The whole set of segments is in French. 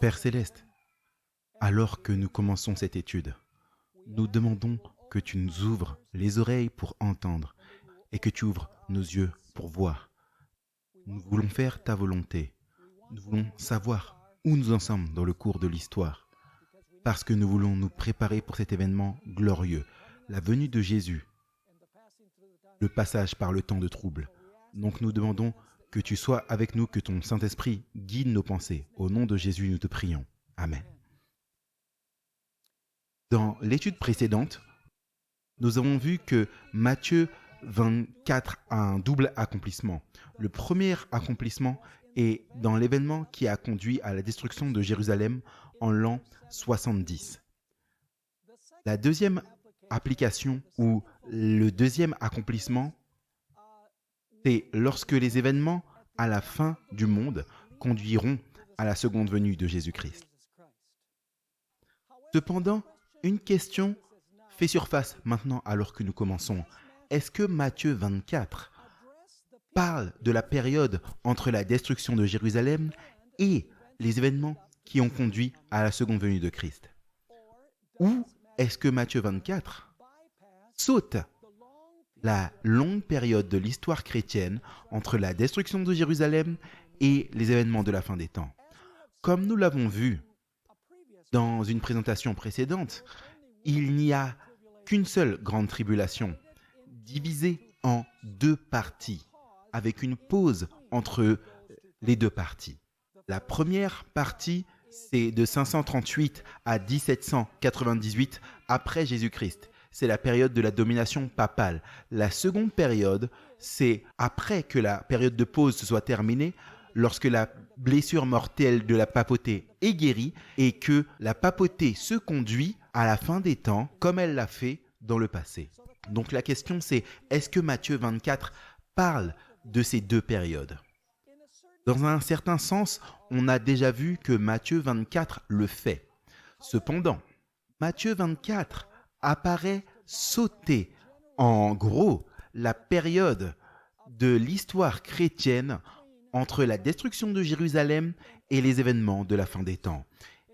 Père Céleste, alors que nous commençons cette étude, nous demandons que tu nous ouvres les oreilles pour entendre et que tu ouvres nos yeux pour voir. Nous voulons faire ta volonté. Nous voulons savoir où nous en sommes dans le cours de l'histoire, parce que nous voulons nous préparer pour cet événement glorieux, la venue de Jésus, le passage par le temps de trouble. Donc nous demandons que tu sois avec nous, que ton Saint-Esprit guide nos pensées. Au nom de Jésus, nous te prions. Amen. Dans l'étude précédente, nous avons vu que Matthieu 24 a un double accomplissement. Le premier accomplissement est dans l'événement qui a conduit à la destruction de Jérusalem en l'an 70. La deuxième application ou le deuxième accomplissement, c'est lorsque les événements à la fin du monde conduiront à la seconde venue de Jésus-Christ. Cependant, une question fait surface maintenant alors que nous commençons. Est-ce que Matthieu 24 parle de la période entre la destruction de Jérusalem et les événements qui ont conduit à la seconde venue de Christ? Ou est-ce que Matthieu 24 saute la longue période de l'histoire chrétienne entre la destruction de Jérusalem et les événements de la fin des temps? Comme nous l'avons vu dans une présentation précédente, il n'y a qu'une seule grande tribulation, divisée en deux parties, avec une pause entre les deux parties. La première partie, c'est de 538 à 1798 après Jésus-Christ. C'est la période de la domination papale. La seconde période, c'est après que la période de pause se soit terminée, lorsque la blessure mortelle de la papauté est guérie et que la papauté se conduit à la fin des temps comme elle l'a fait dans le passé. Donc la question c'est, est-ce que Matthieu 24 parle de ces deux périodes? Dans un certain sens, on a déjà vu que Matthieu 24 le fait. Cependant, Matthieu 24 apparaît sauter en gros la période de l'histoire chrétienne entre la destruction de Jérusalem et les événements de la fin des temps.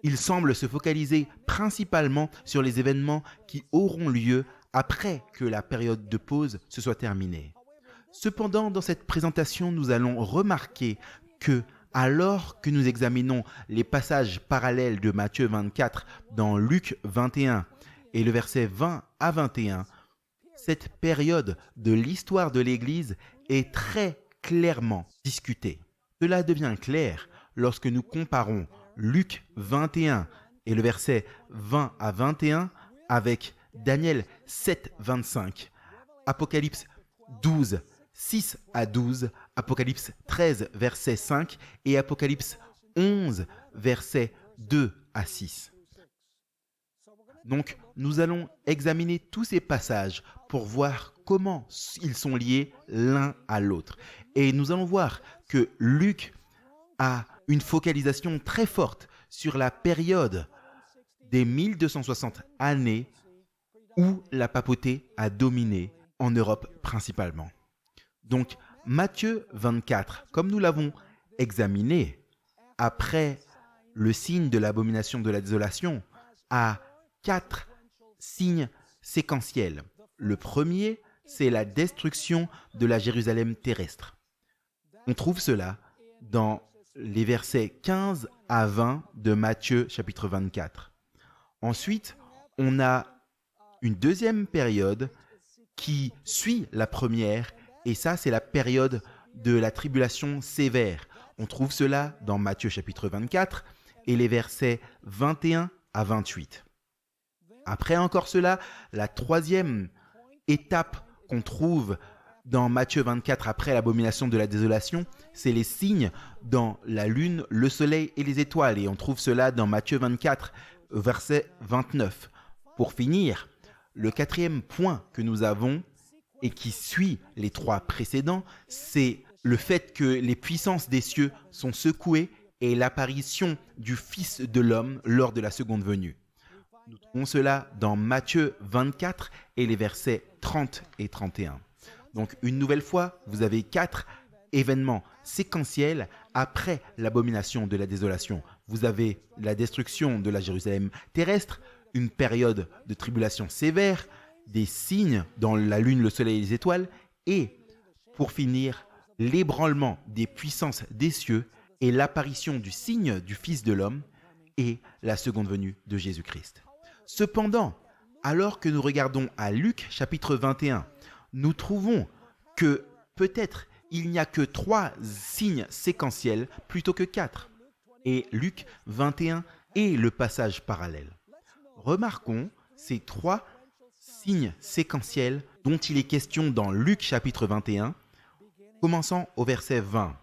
Il semble se focaliser principalement sur les événements qui auront lieu après que la période de pause se soit terminée. Cependant, dans cette présentation, nous allons remarquer que, alors que nous examinons les passages parallèles de Matthieu 24 dans Luc 21 et le verset 20 à 21, cette période de l'histoire de l'Église est très clairement discutée. Cela devient clair lorsque nous comparons Luc 21 et le verset 20 à 21 avec Daniel 7, 25, Apocalypse 12, 6 à 12, Apocalypse 13, verset 5 et Apocalypse 11, verset 2 à 6. Donc, nous allons examiner tous ces passages pour voir comment ils sont liés l'un à l'autre. Et nous allons voir que Luc a une focalisation très forte sur la période des 1260 années où la papauté a dominé en Europe principalement. Donc, Matthieu 24, comme nous l'avons examiné, après le signe de l'abomination de la désolation, a 4 signes séquentiels. Le premier, c'est la destruction de la Jérusalem terrestre. On trouve cela dans les versets 15 à 20 de Matthieu chapitre 24. Ensuite, on a une deuxième période qui suit la première, et ça, c'est la période de la tribulation sévère. On trouve cela dans Matthieu chapitre 24 et les versets 21 à 28. Après encore cela, la troisième étape qu'on trouve dans Matthieu 24 après l'abomination de la désolation, c'est les signes dans la lune, le soleil et les étoiles. Et on trouve cela dans Matthieu 24, verset 29. Pour finir, le quatrième point que nous avons et qui suit les trois précédents, c'est le fait que les puissances des cieux sont secouées et l'apparition du Fils de l'homme lors de la seconde venue. Nous trouvons cela dans Matthieu 24 et les versets 30 et 31. Donc une nouvelle fois, vous avez 4 événement séquentiel après l'abomination de la désolation. Vous avez la destruction de la Jérusalem terrestre, une période de tribulation sévère, des signes dans la lune, le soleil et les étoiles, et pour finir, l'ébranlement des puissances des cieux et l'apparition du signe du Fils de l'homme et la seconde venue de Jésus-Christ. Cependant, alors que nous regardons à Luc chapitre 21, nous trouvons que peut-être il n'y a que 3 signes séquentiels plutôt que 4. Et Luc 21 est le passage parallèle. Remarquons ces 3 signes séquentiels dont il est question dans Luc chapitre 21, commençant au verset 20.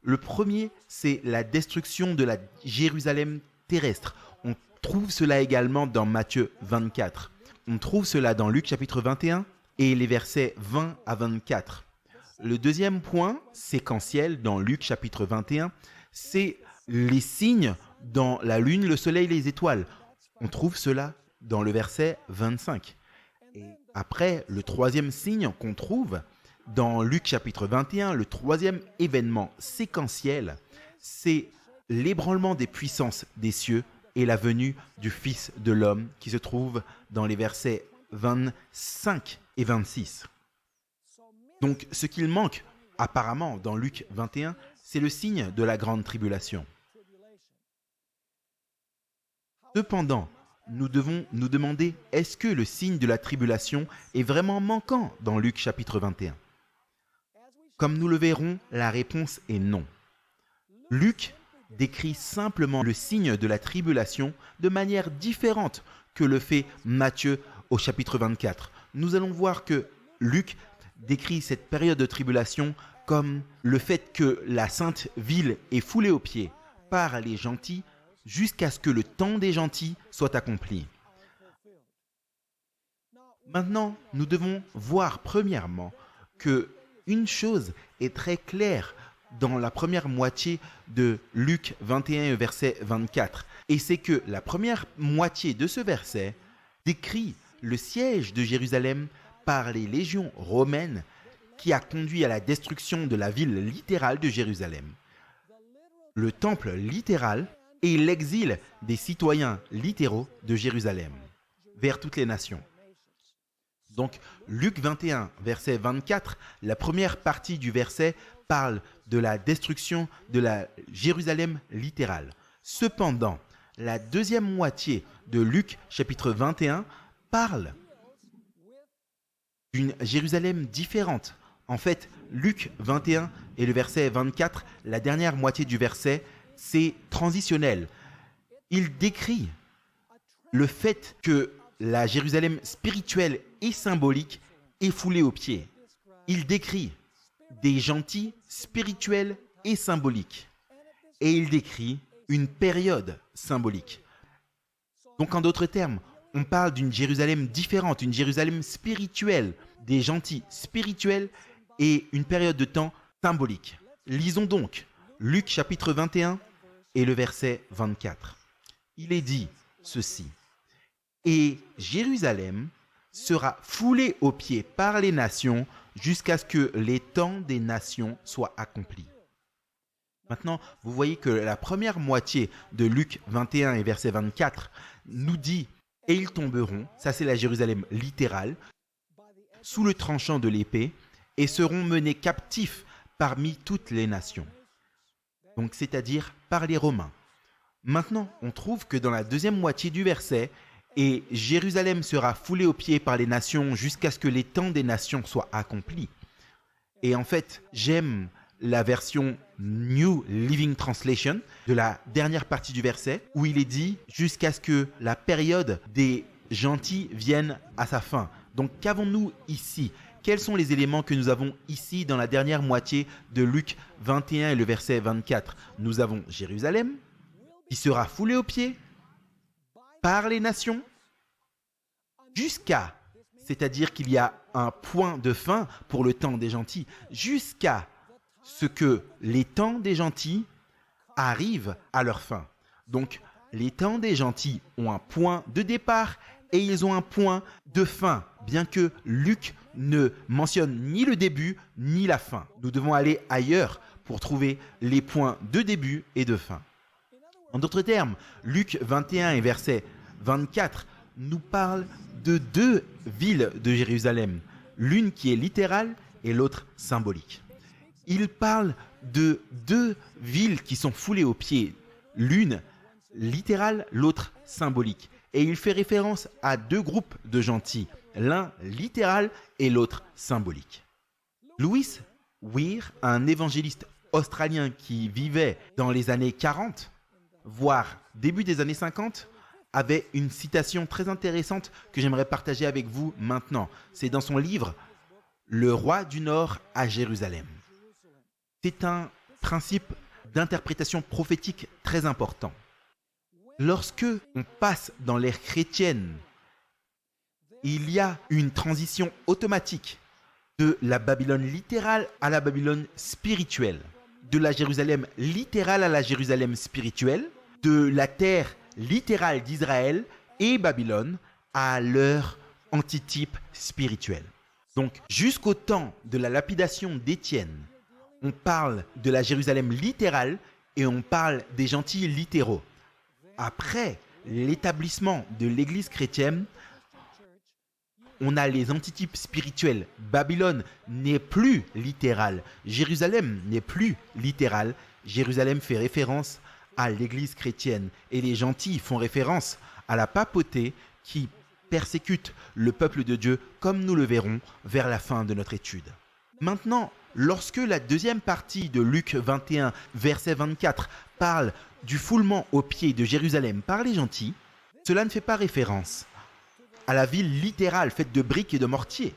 Le premier, c'est la destruction de la Jérusalem terrestre. On trouve cela également dans Matthieu 24. On trouve cela dans Luc chapitre 21 et les versets 20 à 24. Le deuxième point séquentiel dans Luc chapitre 21, c'est les signes dans la lune, le soleil et les étoiles. On trouve cela dans le verset 25. Et après, le troisième signe qu'on trouve dans Luc chapitre 21, le troisième événement séquentiel, c'est l'ébranlement des puissances des cieux et la venue du Fils de l'homme qui se trouve dans les versets 25 et 26. Donc, ce qu'il manque apparemment dans Luc 21, c'est le signe de la grande tribulation. Cependant, nous devons nous demander, est-ce que le signe de la tribulation est vraiment manquant dans Luc chapitre 21 ? Comme nous le verrons, la réponse est non. Luc décrit simplement le signe de la tribulation de manière différente que le fait Matthieu au chapitre 24. Nous allons voir que Luc décrit cette période de tribulation comme le fait que la sainte ville est foulée aux pieds par les gentils jusqu'à ce que le temps des gentils soit accompli. Maintenant, nous devons voir premièrement que une chose est très claire dans la première moitié de Luc 21, verset 24. Et c'est que la première moitié de ce verset décrit le siège de Jérusalem par les légions romaines qui a conduit à la destruction de la ville littérale de Jérusalem. Le temple littéral et l'exil des citoyens littéraux de Jérusalem vers toutes les nations. Donc, Luc 21, verset 24, la première partie du verset parle de la destruction de la Jérusalem littérale. Cependant, la deuxième moitié de Luc chapitre 21 parle d'une Jérusalem différente. En fait, Luc 21 et le verset 24, la dernière moitié du verset, c'est transitionnel. Il décrit le fait que la Jérusalem spirituelle et symbolique est foulée aux pieds. Il décrit des gentils spirituels et symboliques. Et il décrit une période symbolique. Donc en d'autres termes, on parle d'une Jérusalem différente, une Jérusalem spirituelle, des gentils spirituels et une période de temps symbolique. Lisons donc Luc chapitre 21 et le verset 24. Il est dit ceci. « Et Jérusalem sera foulée aux pieds par les nations jusqu'à ce que les temps des nations soient accomplis. » Maintenant, vous voyez que la première moitié de Luc 21 et verset 24 nous dit « Et ils tomberont », ça c'est la Jérusalem littérale, « sous le tranchant de l'épée et seront menés captifs parmi toutes les nations. » Donc c'est-à-dire par les Romains. Maintenant, on trouve que dans la deuxième moitié du verset, « Et Jérusalem sera foulée aux pieds par les nations jusqu'à ce que les temps des nations soient accomplis. » Et en fait, j'aime la version New Living Translation de la dernière partie du verset où il est dit « jusqu'à ce que la période des gentils vienne à sa fin ». Donc qu'avons-nous ici ? Quels sont les éléments que nous avons ici dans la dernière moitié de Luc 21 et le verset 24 ? Nous avons Jérusalem qui sera foulée aux pieds par les nations jusqu'à, c'est-à-dire qu'il y a un point de fin pour le temps des gentils, jusqu'à ce que les temps des gentils arrivent à leur fin. Donc, les temps des gentils ont un point de départ et ils ont un point de fin, bien que Luc ne mentionne ni le début ni la fin. Nous devons aller ailleurs pour trouver les points de début et de fin. En d'autres termes, Luc 21 et verset 24 nous parle de deux villes de Jérusalem, l'une qui est littérale et l'autre symbolique. Il parle de deux villes qui sont foulées aux pieds, l'une littérale, l'autre symbolique. Et il fait référence à deux groupes de gentils, l'un littéral et l'autre symbolique. Louis Weir, un évangéliste australien qui vivait dans les années 40, voire début des années 50, avait une citation très intéressante que j'aimerais partager avec vous maintenant. C'est dans son livre « Le roi du Nord à Jérusalem ». C'est un principe d'interprétation prophétique très important. Lorsque on passe dans l'ère chrétienne, il y a une transition automatique de la Babylone littérale à la Babylone spirituelle, de la Jérusalem littérale à la Jérusalem spirituelle, de la terre littérale d'Israël et Babylone à leur antitype spirituel. Donc, jusqu'au temps de la lapidation d'Étienne, on parle de la Jérusalem littérale et on parle des gentils littéraux. Après l'établissement de l'Église chrétienne, on a les antitypes spirituels. Babylone n'est plus littérale. Jérusalem n'est plus littérale. Jérusalem fait référence à l'Église chrétienne. Et les gentils font référence à la papauté qui persécute le peuple de Dieu, comme nous le verrons vers la fin de notre étude. Maintenant, lorsque la deuxième partie de Luc 21, verset 24, parle du foulement aux pieds de Jérusalem par les gentils, cela ne fait pas référence à la ville littérale faite de briques et de mortier.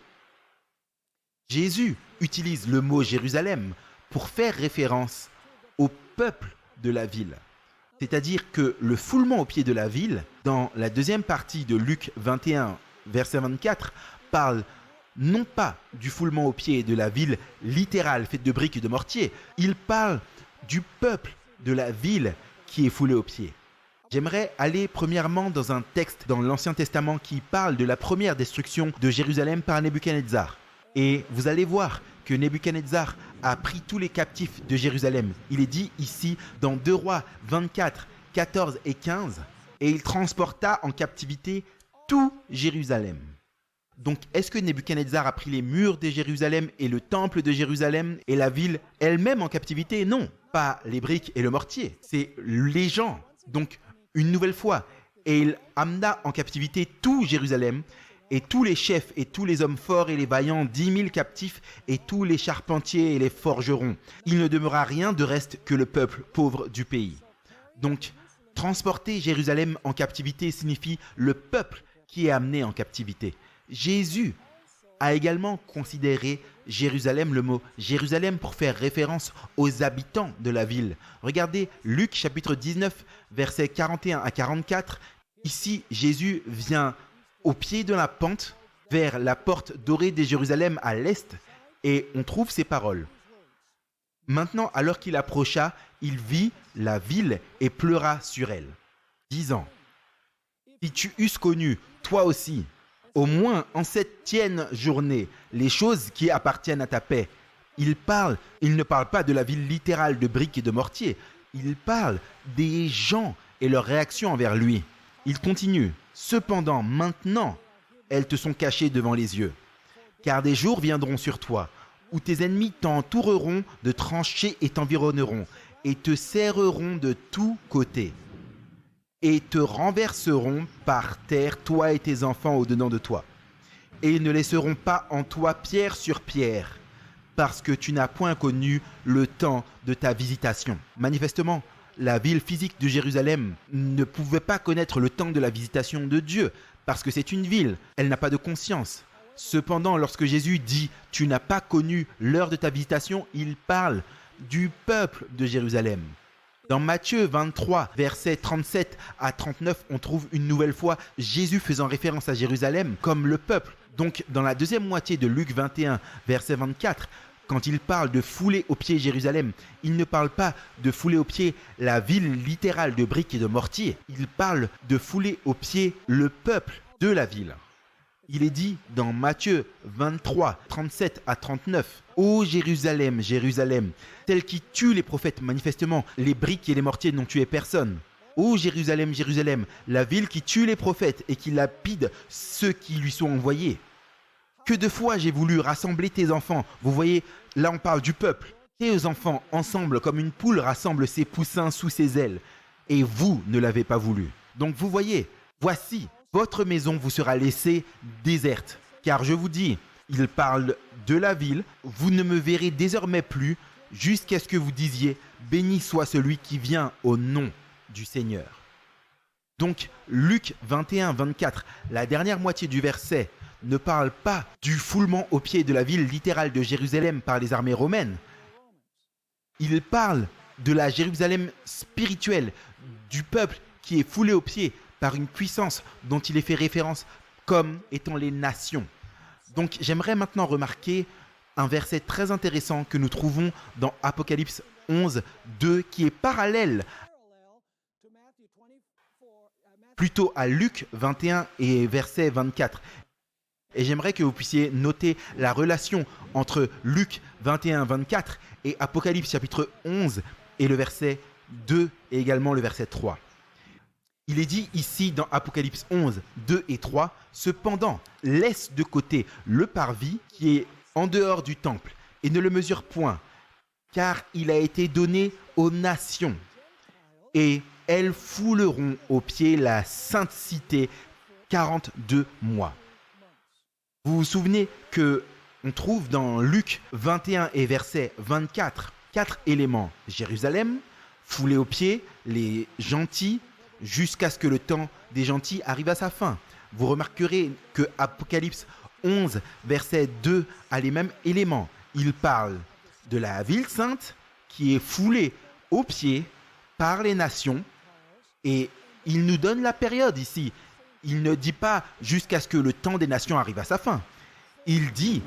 Jésus utilise le mot Jérusalem pour faire référence au peuple de la ville. C'est-à-dire que le foulement aux pieds de la ville, dans la deuxième partie de Luc 21, verset 24, parle non pas du foulement aux pieds de la ville littérale faite de briques et de mortier, il parle du peuple de la ville qui est foulé aux pieds. J'aimerais aller premièrement dans un texte dans l'Ancien Testament qui parle de la première destruction de Jérusalem par Nebuchadnezzar. Et vous allez voir que Nebuchadnezzar a pris tous les captifs de Jérusalem. Il est dit ici dans 2 Rois 24, 14 et 15, et il transporta en captivité tout Jérusalem. Donc, est-ce que Nebuchadnezzar a pris les murs de Jérusalem et le temple de Jérusalem et la ville elle-même en captivité? Non, pas les briques et le mortier, c'est les gens. Donc, une nouvelle fois, et il amena en captivité tout Jérusalem, et tous les chefs et tous les hommes forts et les vaillants, 10 000 captifs, et tous les charpentiers et les forgerons. Il ne demeura rien de reste que le peuple pauvre du pays. Donc, transporter Jérusalem en captivité signifie le peuple qui est amené en captivité. Jésus a également considéré Jérusalem, le mot Jérusalem, pour faire référence aux habitants de la ville. Regardez Luc chapitre 19, versets 41 à 44. Ici, Jésus vient au pied de la pente vers la porte dorée de Jérusalem à l'est et on trouve ces paroles. Maintenant, alors qu'il approcha, il vit la ville et pleura sur elle, disant : « Si tu eusses connu, toi aussi, au moins en cette tienne journée, les choses qui appartiennent à ta paix. » Il ne parle pas de la ville littérale de briques et de mortier. Il parle des gens et leur réaction envers lui. Il continue. « Cependant, maintenant, elles te sont cachées devant les yeux. Car des jours viendront sur toi, où tes ennemis t'entoureront de tranchées et t'environneront, et te serreront de tous côtés. Et te renverseront par terre, toi et tes enfants au-dedans de toi. Et ils ne laisseront pas en toi pierre sur pierre, parce que tu n'as point connu le temps de ta visitation. » Manifestement, la ville physique de Jérusalem ne pouvait pas connaître le temps de la visitation de Dieu, parce que c'est une ville, elle n'a pas de conscience. Cependant, lorsque Jésus dit « tu n'as pas connu l'heure de ta visitation », il parle du peuple de Jérusalem. Dans Matthieu 23, versets 37 à 39, on trouve une nouvelle fois Jésus faisant référence à Jérusalem comme le peuple. Donc, dans la deuxième moitié de Luc 21, verset 24, quand il parle de fouler aux pieds Jérusalem, il ne parle pas de fouler aux pieds la ville littérale de briques et de mortier. Il parle de fouler aux pieds le peuple de la ville. Il est dit dans Matthieu 23, 37 à 39, « Ô Jérusalem, Jérusalem, celle qui tue les prophètes, manifestement, les briques et les mortiers n'ont tué personne. Ô Jérusalem, Jérusalem, la ville qui tue les prophètes et qui lapide ceux qui lui sont envoyés. Que de fois j'ai voulu rassembler tes enfants. » Vous voyez, là on parle du peuple. « Tes enfants ensemble comme une poule rassemble ses poussins sous ses ailes. Et vous ne l'avez pas voulu. » Donc vous voyez, voici, votre maison vous sera laissée déserte. Car je vous dis, il parle de la ville, vous ne me verrez désormais plus jusqu'à ce que vous disiez « Béni soit celui qui vient au nom du Seigneur. » Donc Luc 21, 24, la dernière moitié du verset, ne parle pas du foulement aux pieds de la ville littérale de Jérusalem par les armées romaines. Il parle de la Jérusalem spirituelle, du peuple qui est foulé aux pieds par une puissance dont il est fait référence comme étant les nations. Donc j'aimerais maintenant remarquer un verset très intéressant que nous trouvons dans Apocalypse 11, 2, qui est parallèle plutôt à Luc 21 et verset 24. Et j'aimerais que vous puissiez noter la relation entre Luc 21, 24 et Apocalypse chapitre 11 et le verset 2 et également le verset 3. Il est dit ici dans Apocalypse 11, 2 et 3, « Cependant, laisse de côté le parvis qui est en dehors du temple et ne le mesure point, car il a été donné aux nations. Et elles fouleront aux pieds la sainte cité 42 mois. » Vous vous souvenez que on trouve dans Luc 21 et verset 24 4 éléments. Jérusalem, foulé aux pieds, les gentils, jusqu'à ce que le temps des gentils arrive à sa fin. Vous remarquerez que Apocalypse 11, verset 2 a les mêmes éléments. Il parle de la ville sainte qui est foulée aux pieds par les nations et il nous donne la période ici. Il ne dit pas jusqu'à ce que le temps des nations arrive à sa fin. Il dit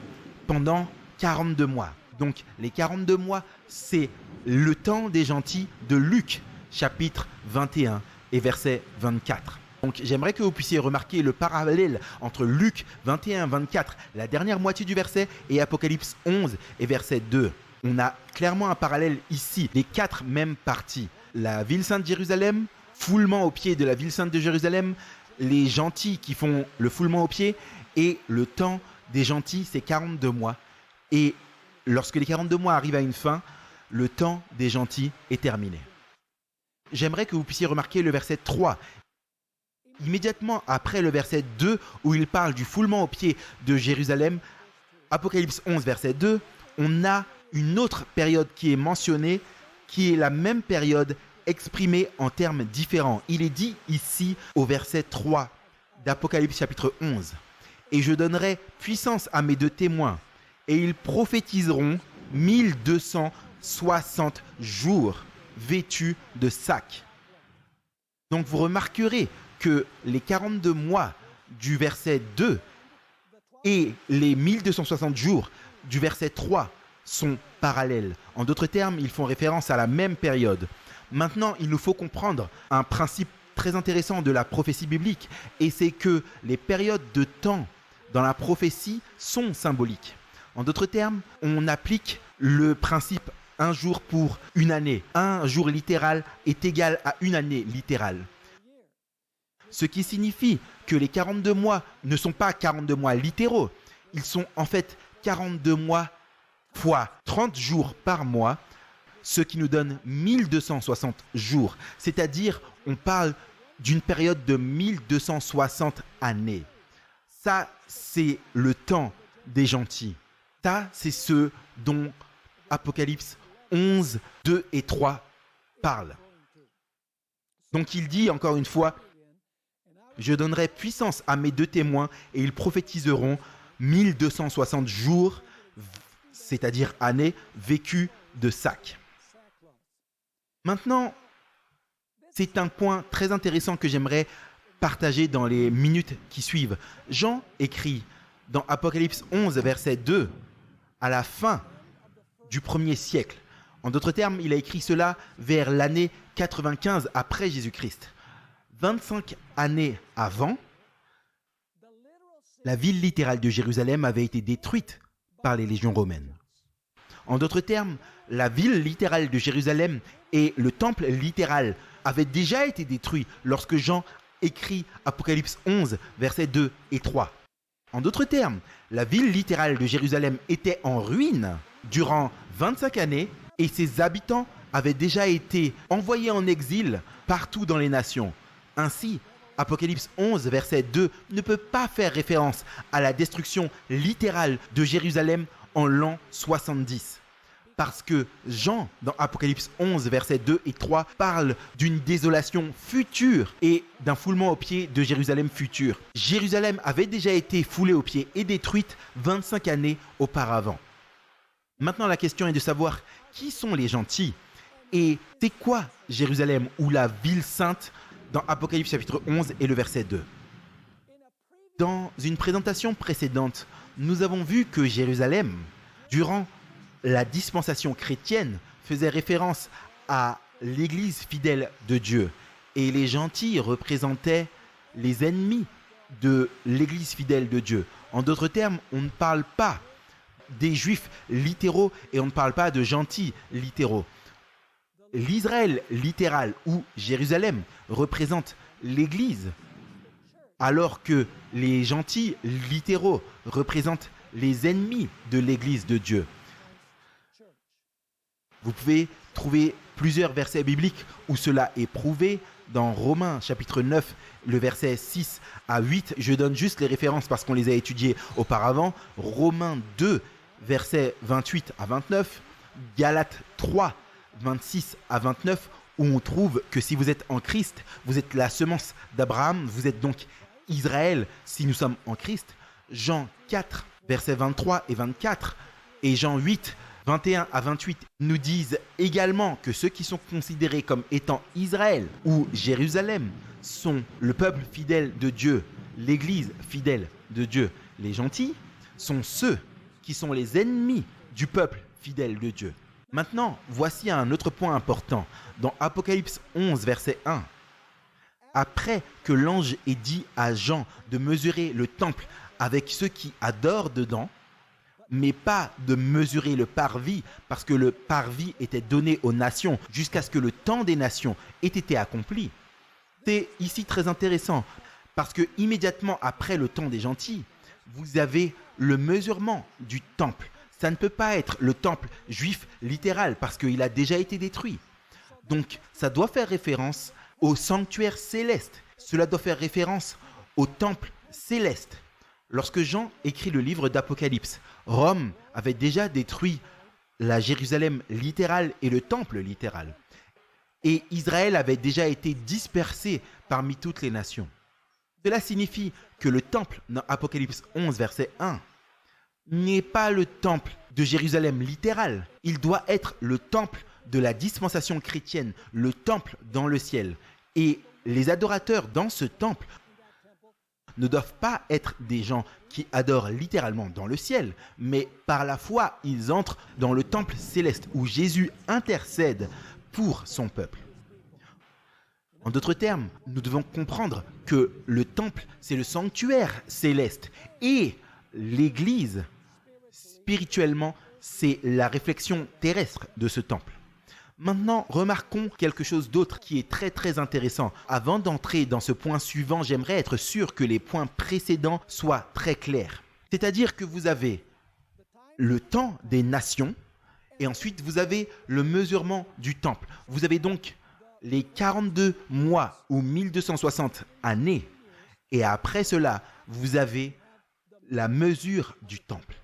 pendant 42 mois. Donc les 42 mois, c'est le temps des gentils de Luc, chapitre 21 et verset 24. Donc j'aimerais que vous puissiez remarquer le parallèle entre Luc 21-24, la dernière moitié du verset, et Apocalypse 11 et verset 2. On a clairement un parallèle ici, les 4 mêmes parties. La ville sainte de Jérusalem, foulement aux pieds de la ville sainte de Jérusalem, les gentils qui font le foulement aux pieds, et le temps des gentils, c'est 42 mois. Et lorsque les 42 mois arrivent à une fin, le temps des gentils est terminé. J'aimerais que vous puissiez remarquer le verset 3. Immédiatement après le verset 2, où il parle du foulement aux pieds de Jérusalem, Apocalypse 11, verset 2, on a une autre période qui est mentionnée, qui est la même période exprimée en termes différents. Il est dit ici au verset 3 d'Apocalypse chapitre 11. « Et je donnerai puissance à mes 2 témoins, et ils prophétiseront 1260 jours vêtus de sacs. » Donc vous remarquerez que les 42 mois du verset 2 et les 1260 jours du verset 3 sont parallèles. En d'autres termes, ils font référence à la même période. Maintenant, il nous faut comprendre un principe très intéressant de la prophétie biblique, et c'est que les périodes de temps dans la prophétie sont symboliques. En d'autres termes, on applique le principe un jour pour une année. Un jour littéral est égal à une année littérale. Ce qui signifie que les 42 mois ne sont pas 42 mois littéraux. Ils sont en fait 42 mois fois 30 jours par mois, ce qui nous donne 1260 jours. C'est-à-dire, on parle d'une période de 1260 années. Ça, c'est le temps des gentils. Ça, c'est ce dont Apocalypse 11, 2 et 3 parlent. Donc il dit encore une fois, « Je donnerai puissance à mes 2 témoins et ils prophétiseront 1260 jours, c'est-à-dire années, vécues de sacs. » Maintenant, c'est un point très intéressant que j'aimerais partager dans les minutes qui suivent. Jean écrit dans Apocalypse 11, verset 2, à la fin du 1er siècle. En d'autres termes, il a écrit cela vers l'année 95 après Jésus-Christ. 25 années avant, La ville littérale de Jérusalem avait été détruite par les légions romaines. En d'autres termes, la ville littérale de Jérusalem et le temple littéral avaient déjà été détruits lorsque Jean écrit Apocalypse 11, versets 2 et 3. En d'autres termes, la ville littérale de Jérusalem était en ruine durant 25 années et ses habitants avaient déjà été envoyés en exil partout dans les nations. Ainsi, Apocalypse 11, verset 2 ne peut pas faire référence à la destruction littérale de Jérusalem en l'an 70. Parce que Jean, dans Apocalypse 11, versets 2 et 3, parle d'une désolation future et d'un foulement aux pieds de Jérusalem future. Jérusalem avait déjà été foulée aux pieds et détruite 25 années auparavant. Maintenant, la question est de savoir qui sont les gentils et c'est quoi Jérusalem ou la ville sainte dans Apocalypse chapitre 11 et le verset 2. Dans une présentation précédente, nous avons vu que Jérusalem, durant la dispensation chrétienne, faisait référence à l'Église fidèle de Dieu. Et les gentils représentaient les ennemis de l'Église fidèle de Dieu. En d'autres termes, on ne parle pas des Juifs littéraux et on ne parle pas de gentils littéraux. L'Israël littéral ou Jérusalem représente l'Église, alors que les gentils littéraux représentent les ennemis de l'Église de Dieu. Vous pouvez trouver plusieurs versets bibliques où cela est prouvé. Dans Romains chapitre 9, le verset 6 à 8, je donne juste les références parce qu'on les a étudiées auparavant. Romains 2, versets 28 à 29. Galates 3, 26 à 29, où on trouve que si vous êtes en Christ, vous êtes la semence d'Abraham, vous êtes donc Israël si nous sommes en Christ. Jean 4, versets 23 et 24, et Jean 8, 21 à 28 nous disent également que ceux qui sont considérés comme étant Israël ou Jérusalem sont le peuple fidèle de Dieu, l'Église fidèle de Dieu. Les gentils sont ceux qui sont les ennemis du peuple fidèle de Dieu. Maintenant, voici un autre point important. Dans Apocalypse 11, verset 1, après que l'ange ait dit à Jean de mesurer le temple avec ceux qui adorent dedans, mais pas de mesurer le parvis, parce que le parvis était donné aux nations jusqu'à ce que le temps des nations ait été accompli. C'est ici très intéressant, parce que immédiatement après le temps des gentils, vous avez le mesurement du temple. Ça ne peut pas être le temple juif littéral, parce qu'il a déjà été détruit. Donc, ça doit faire référence au sanctuaire céleste. Cela doit faire référence au temple céleste. Lorsque Jean écrit le livre d'Apocalypse, Rome avait déjà détruit la Jérusalem littérale et le temple littéral. Et Israël avait déjà été dispersé parmi toutes les nations. Cela signifie que le temple dans Apocalypse 11, verset 1, n'est pas le temple de Jérusalem littéral. Il doit être le temple de la dispensation chrétienne, le temple dans le ciel. Et les adorateurs dans ce temple ne doivent pas être des gens qui adorent littéralement dans le ciel, mais par la foi, ils entrent dans le temple céleste où Jésus intercède pour son peuple. En d'autres termes, nous devons comprendre que le temple, c'est le sanctuaire céleste et l'Église, spirituellement, c'est la réflexion terrestre de ce temple. Maintenant, remarquons quelque chose d'autre qui est très très intéressant. Avant d'entrer dans ce point suivant, j'aimerais être sûr que les points précédents soient très clairs. C'est-à-dire que vous avez le temps des nations et ensuite vous avez le mesurement du temple. Vous avez donc les 42 mois ou 1260 années et après cela, vous avez la mesure du temple.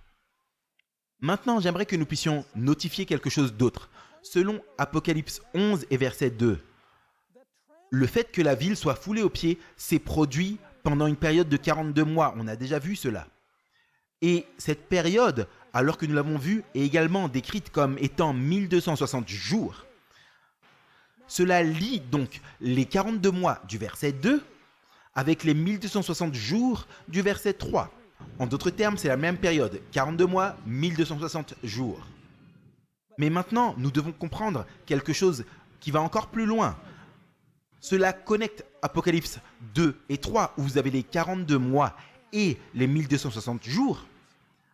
Maintenant, j'aimerais que nous puissions notifier quelque chose d'autre. Selon Apocalypse 11 et verset 2, le fait que la ville soit foulée aux pieds s'est produit pendant une période de 42 mois. On a déjà vu cela. Et cette période, alors que nous l'avons vue, est également décrite comme étant 1260 jours. Cela lie donc les 42 mois du verset 2 avec les 1260 jours du verset 3. En d'autres termes, c'est la même période, 42 mois, 1260 jours. Mais maintenant, nous devons comprendre quelque chose qui va encore plus loin. Cela connecte Apocalypse 2 et 3, où vous avez les 42 mois, et les 1260 jours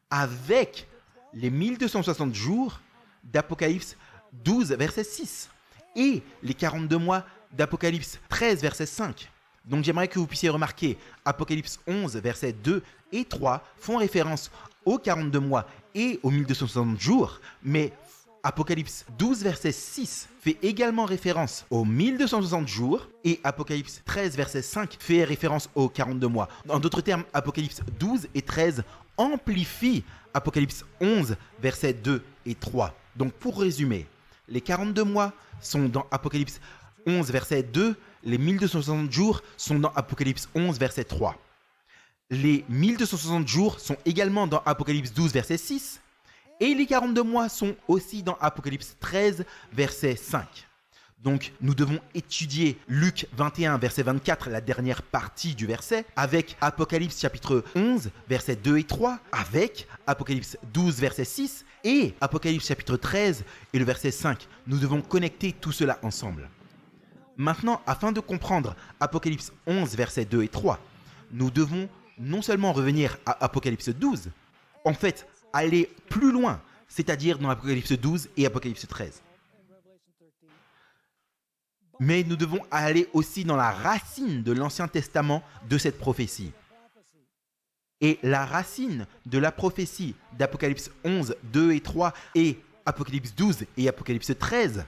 avec les 1260 jours d'Apocalypse 12, verset 6 et les 42 mois d'Apocalypse 13, verset 5. Donc j'aimerais que vous puissiez remarquer, Apocalypse 11, versets 2 et 3 font référence aux 42 mois et aux 1260 jours, mais Apocalypse 12, verset 6 fait également référence aux 1260 jours et Apocalypse 13, verset 5 fait référence aux 42 mois. En d'autres termes, Apocalypse 12 et 13 amplifient Apocalypse 11, versets 2 et 3. Donc pour résumer, les 42 mois sont dans Apocalypse 11, verset 2, les 1260 jours sont dans Apocalypse 11, verset 3. Les 1260 jours sont également dans Apocalypse 12, verset 6. Et les 42 mois sont aussi dans Apocalypse 13, verset 5. Donc, nous devons étudier Luc 21, verset 24, la dernière partie du verset, avec Apocalypse chapitre 11, versets 2 et 3, avec Apocalypse 12, verset 6, et Apocalypse chapitre 13 et le verset 5. Nous devons connecter tout cela ensemble. Maintenant, afin de comprendre Apocalypse 11, versets 2 et 3, nous devons non seulement revenir à Apocalypse 12, en fait, aller plus loin, c'est-à-dire dans Apocalypse 12 et Apocalypse 13. Mais nous devons aller aussi dans la racine de l'Ancien Testament de cette prophétie. Et la racine de la prophétie d'Apocalypse 11, 2 et 3 et Apocalypse 12 et Apocalypse 13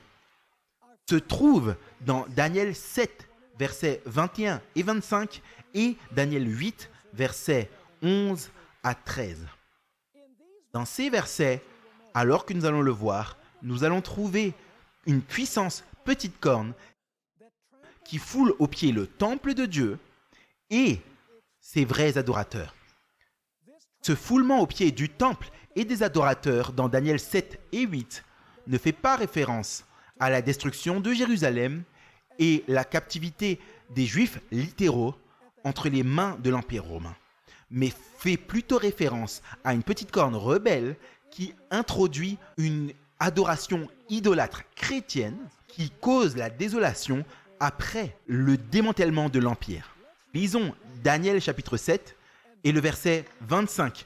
se trouve dans Daniel 7, versets 21 et 25 et Daniel 8, versets 11 à 13. Dans ces versets, alors que nous allons le voir, nous allons trouver une puissance petite corne qui foule aux pieds le temple de Dieu et ses vrais adorateurs. Ce foulement aux pieds du temple et des adorateurs dans Daniel 7 et 8 ne fait pas référence à la destruction de Jérusalem et la captivité des Juifs littéraux entre les mains de l'Empire romain, mais fait plutôt référence à une petite corne rebelle qui introduit une adoration idolâtre chrétienne qui cause la désolation après le démantèlement de l'Empire. Lisons Daniel chapitre 7 et le verset 25,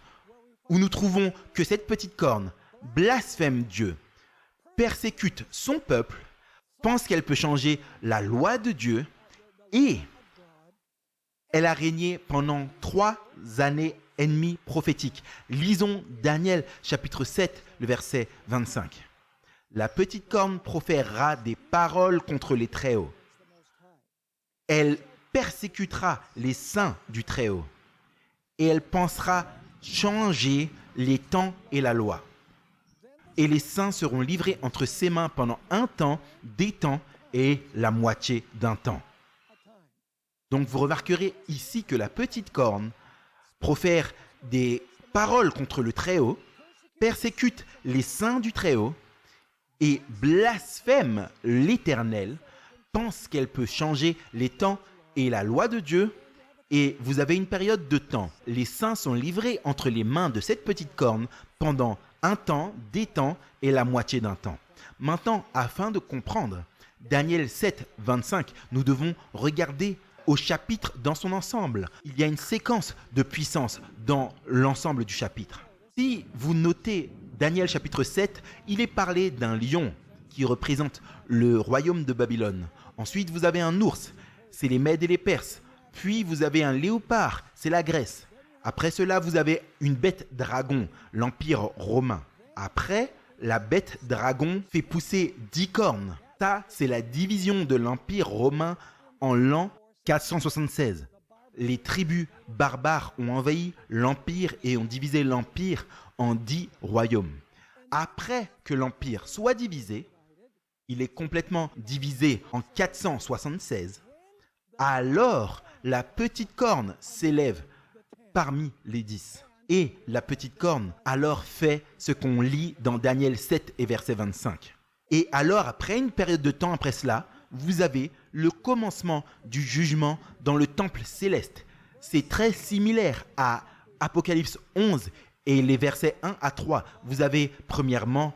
où nous trouvons que cette petite corne blasphème Dieu, persécute son peuple, pense qu'elle peut changer la loi de Dieu et elle a régné pendant 3 années et demie prophétiques. Lisons Daniel chapitre 7, le verset 25. La petite corne proférera des paroles contre les Très-Hauts. Elle persécutera les saints du Très-Haut et elle pensera changer les temps et la loi. Et les saints seront livrés entre ses mains pendant un temps, des temps et la moitié d'un temps. Donc vous remarquerez ici que la petite corne profère des paroles contre le Très-Haut, persécute les saints du Très-Haut et blasphème l'Éternel, pense qu'elle peut changer les temps et la loi de Dieu. Et vous avez une période de temps. Les saints sont livrés entre les mains de cette petite corne pendant un temps, des temps et la moitié d'un temps. Maintenant, afin de comprendre Daniel 7, 25, nous devons regarder au chapitre dans son ensemble. Il y a une séquence de puissance dans l'ensemble du chapitre. Si vous notez Daniel chapitre 7, il est parlé d'un lion qui représente le royaume de Babylone. Ensuite, vous avez un ours, c'est les Mèdes et les Perses. Puis, vous avez un léopard, c'est la Grèce. Après cela, vous avez une bête dragon, l'Empire romain. Après, la bête dragon fait pousser 10 cornes. Ça, c'est la division de l'Empire romain en l'an 476. Les tribus barbares ont envahi l'Empire et ont divisé l'Empire en 10 royaumes. Après que l'Empire soit divisé, il est complètement divisé en 476. Alors, la petite corne s'élève parmi les 10. Et la petite corne alors fait ce qu'on lit dans Daniel 7 et verset 25. Et alors, après une période de temps après cela, vous avez le commencement du jugement dans le temple céleste. C'est très similaire à Apocalypse 11 et les versets 1 à 3. Vous avez premièrement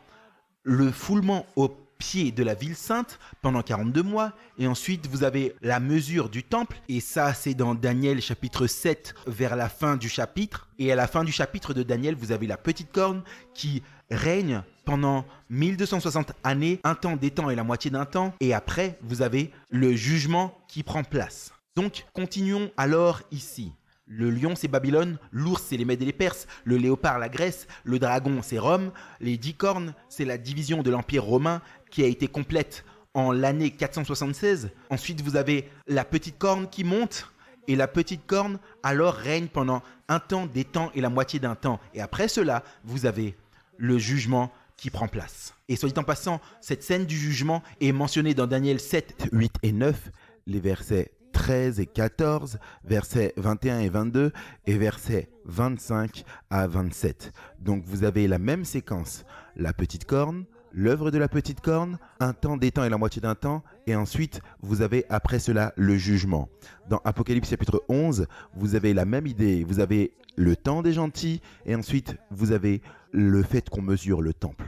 le foulement aux pieds de la ville sainte pendant 42 mois. Et ensuite, vous avez la mesure du temple. Et ça, c'est dans Daniel chapitre 7 vers la fin du chapitre. Et à la fin du chapitre de Daniel, vous avez la petite corne qui règne pendant 1260 années, un temps, des temps et la moitié d'un temps. Et après, vous avez le jugement qui prend place. Donc, continuons alors ici. Le lion, c'est Babylone, l'ours, c'est les Mèdes et les Perses, le léopard, la Grèce, le dragon, c'est Rome, les 10 cornes, c'est la division de l'Empire romain qui a été complète en l'année 476. Ensuite, vous avez la petite corne qui monte, et la petite corne alors règne pendant un temps, des temps et la moitié d'un temps. Et après cela, vous avez le jugement qui prend place. Et soit dit en passant, cette scène du jugement est mentionnée dans Daniel 7, 8 et 9, les versets 13 et 14, versets 21 et 22 et versets 25 à 27. Donc vous avez la même séquence, la petite corne, l'œuvre de la petite corne, un temps, des temps et la moitié d'un temps, et ensuite vous avez après cela le jugement. Dans Apocalypse chapitre 11, vous avez la même idée, vous avez le temps des gentils, et ensuite vous avez le fait qu'on mesure le temple.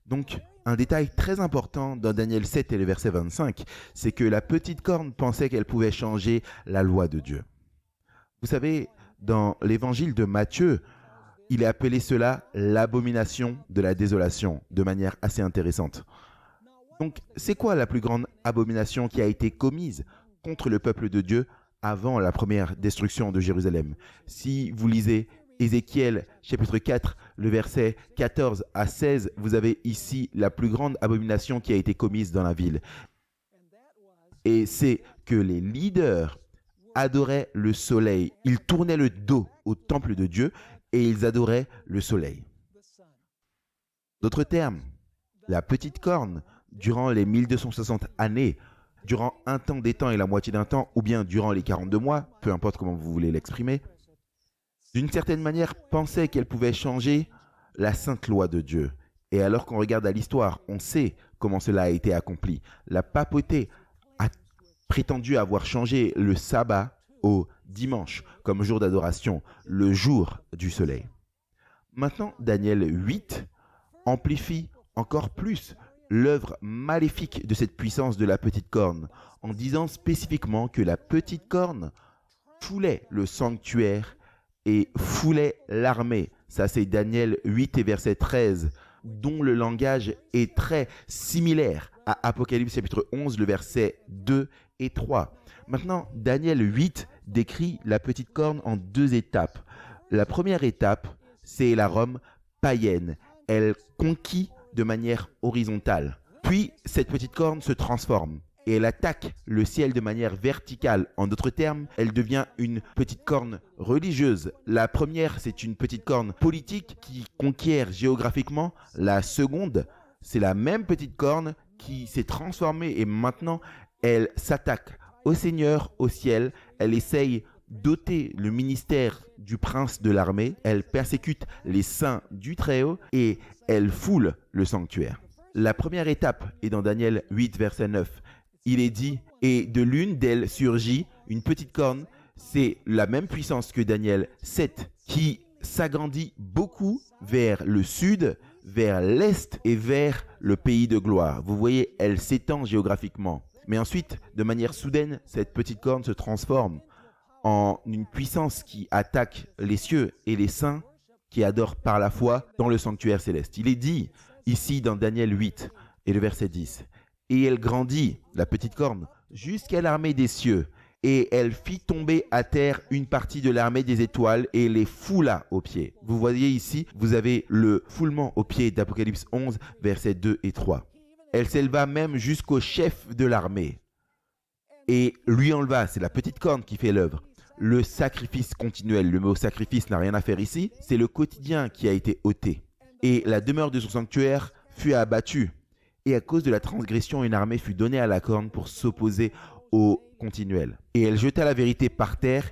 Donc, un détail très important dans Daniel 7 et le verset 25, c'est que la petite corne pensait qu'elle pouvait changer la loi de Dieu. Vous savez, dans l'évangile de Matthieu, il est appelé cela l'abomination de la désolation, de manière assez intéressante. Donc, c'est quoi la plus grande abomination qui a été commise contre le peuple de Dieu avant la première destruction de Jérusalem? Si vous lisez Ézéchiel chapitre 4, le verset 14 à 16, vous avez ici la plus grande abomination qui a été commise dans la ville. Et c'est que les leaders adoraient le soleil. Ils tournaient le dos au temple de Dieu et ils adoraient le soleil. D'autres termes, la petite corne, durant les 1260 années, durant un temps, des temps et la moitié d'un temps, ou bien durant les 42 mois, peu importe comment vous voulez l'exprimer, d'une certaine manière, pensait qu'elle pouvait changer la sainte loi de Dieu. Et alors qu'on regarde à l'histoire, on sait comment cela a été accompli. La papauté a prétendu avoir changé le sabbat au dimanche comme jour d'adoration, le jour du soleil. Maintenant, Daniel 8 amplifie encore plus l'œuvre maléfique de cette puissance de la petite corne, en disant spécifiquement que la petite corne foulait le sanctuaire et foulait l'armée. Ça, c'est Daniel 8 et verset 13, dont le langage est très similaire à Apocalypse chapitre 11, le verset 2 et 3. Maintenant, Daniel 8 décrit la petite corne en deux étapes. La première étape, c'est la Rome païenne. Elle conquit de manière horizontale. Puis, cette petite corne se transforme et elle attaque le ciel de manière verticale. En d'autres termes, elle devient une petite corne religieuse. La première, c'est une petite corne politique qui conquiert géographiquement. La seconde, c'est la même petite corne qui s'est transformée et maintenant, elle s'attaque au Seigneur, au ciel. Elle essaye d'ôter le ministère du prince de l'armée. Elle persécute les saints du Très-Haut et elle foule le sanctuaire. La première étape est dans Daniel 8, verset 9. Il est dit, et de l'une d'elles surgit une petite corne, c'est la même puissance que Daniel 7, qui s'agrandit beaucoup vers le sud, vers l'est et vers le pays de gloire. Vous voyez, elle s'étend géographiquement. Mais ensuite, de manière soudaine, cette petite corne se transforme en une puissance qui attaque les cieux et les saints qui adorent par la foi dans le sanctuaire céleste. Il est dit ici dans Daniel 8 et le verset 10. Et elle grandit, la petite corne, jusqu'à l'armée des cieux. Et elle fit tomber à terre une partie de l'armée des étoiles et les foula aux pieds. Vous voyez ici, vous avez le foulement aux pieds d'Apocalypse 11, versets 2 et 3. Elle s'éleva même jusqu'au chef de l'armée et lui enleva, c'est la petite corne qui fait l'œuvre, le sacrifice continuel. Le mot sacrifice n'a rien à faire ici, c'est le quotidien qui a été ôté. Et la demeure de son sanctuaire fut abattue. Et à cause de la transgression, une armée fut donnée à la corne pour s'opposer au continuel. Et elle jeta la vérité par terre,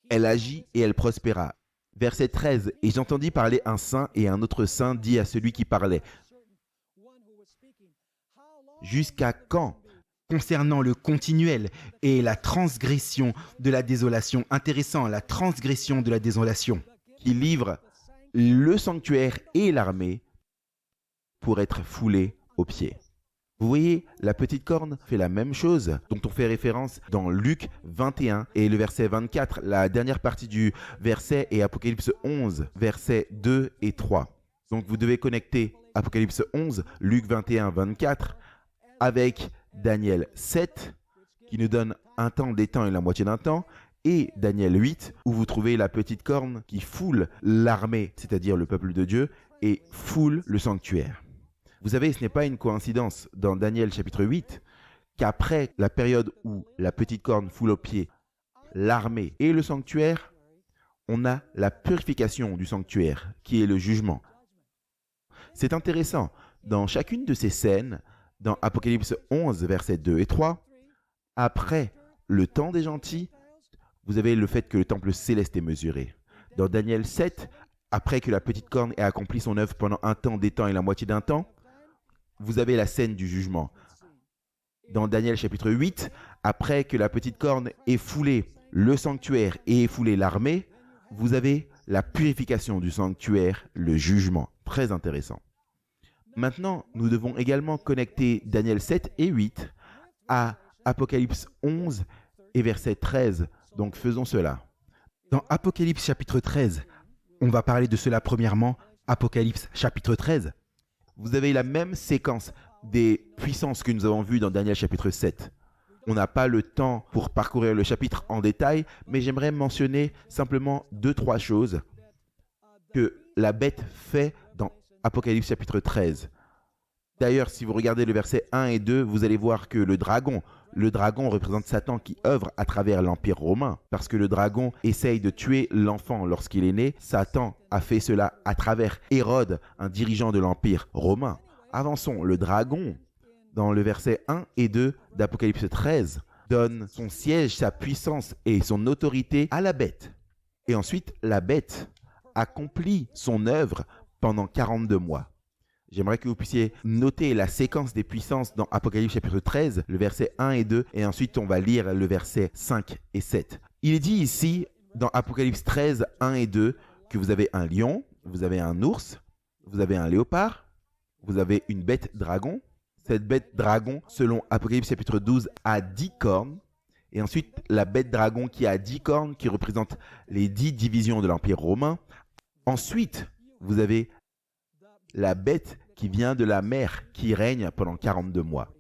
elle agit et elle prospéra. Verset 13. Et j'entendis parler un saint et un autre saint dit à celui qui parlait. Jusqu'à quand, concernant le continuel et la transgression de la désolation, intéressant, la transgression de la désolation, qui livre le sanctuaire et l'armée pour être foulés aux pieds. Vous voyez, la petite corne fait la même chose dont on fait référence dans Luc 21 et le verset 24, la dernière partie du verset est Apocalypse 11, versets 2 et 3. Donc vous devez connecter Apocalypse 11, Luc 21, 24 avec Daniel 7 qui nous donne un temps, des temps et la moitié d'un temps, et Daniel 8 où vous trouvez la petite corne qui foule l'armée, c'est-à-dire le peuple de Dieu, et foule le sanctuaire. Vous savez, ce n'est pas une coïncidence dans Daniel chapitre 8 qu'après la période où la petite corne foule aux pieds l'armée et le sanctuaire, on a la purification du sanctuaire qui est le jugement. C'est intéressant, dans chacune de ces scènes, dans Apocalypse 11, versets 2 et 3, après le temps des gentils, vous avez le fait que le temple céleste est mesuré. Dans Daniel 7, après que la petite corne ait accompli son œuvre pendant un temps, des temps et la moitié d'un temps, vous avez la scène du jugement. Dans Daniel chapitre 8, après que la petite corne ait foulé le sanctuaire et ait foulé l'armée, vous avez la purification du sanctuaire, le jugement. Très intéressant. Maintenant, nous devons également connecter Daniel 7 et 8 à Apocalypse 11 et verset 13. Donc faisons cela. Dans Apocalypse chapitre 13, on va parler de cela premièrement. Apocalypse chapitre 13. Vous avez la même séquence des puissances que nous avons vues dans Daniel chapitre 7. On n'a pas le temps pour parcourir le chapitre en détail, mais j'aimerais mentionner simplement 2-3 choses que la bête fait dans Apocalypse chapitre 13. D'ailleurs, si vous regardez le verset 1 et 2, vous allez voir que le dragon représente Satan qui œuvre à travers l'Empire romain. Parce que le dragon essaye de tuer l'enfant lorsqu'il est né. Satan a fait cela à travers Hérode, un dirigeant de l'Empire romain. Avançons, le dragon, dans le verset 1 et 2 d'Apocalypse 13, donne son siège, sa puissance et son autorité à la bête. Et ensuite, la bête accomplit son œuvre pendant 42 mois. J'aimerais que vous puissiez noter la séquence des puissances dans Apocalypse chapitre 13, le verset 1 et 2, et ensuite on va lire le verset 5 et 7. Il est dit ici, dans Apocalypse 13, 1 et 2, que vous avez un lion, vous avez un ours, vous avez un léopard, vous avez une bête dragon. Cette bête dragon, selon Apocalypse chapitre 12, a 10 cornes. Et ensuite, la bête dragon qui a 10 cornes, qui représente les 10 divisions de l'Empire romain. Ensuite, vous avez la bête qui vient de la mer, qui règne pendant 42 mois.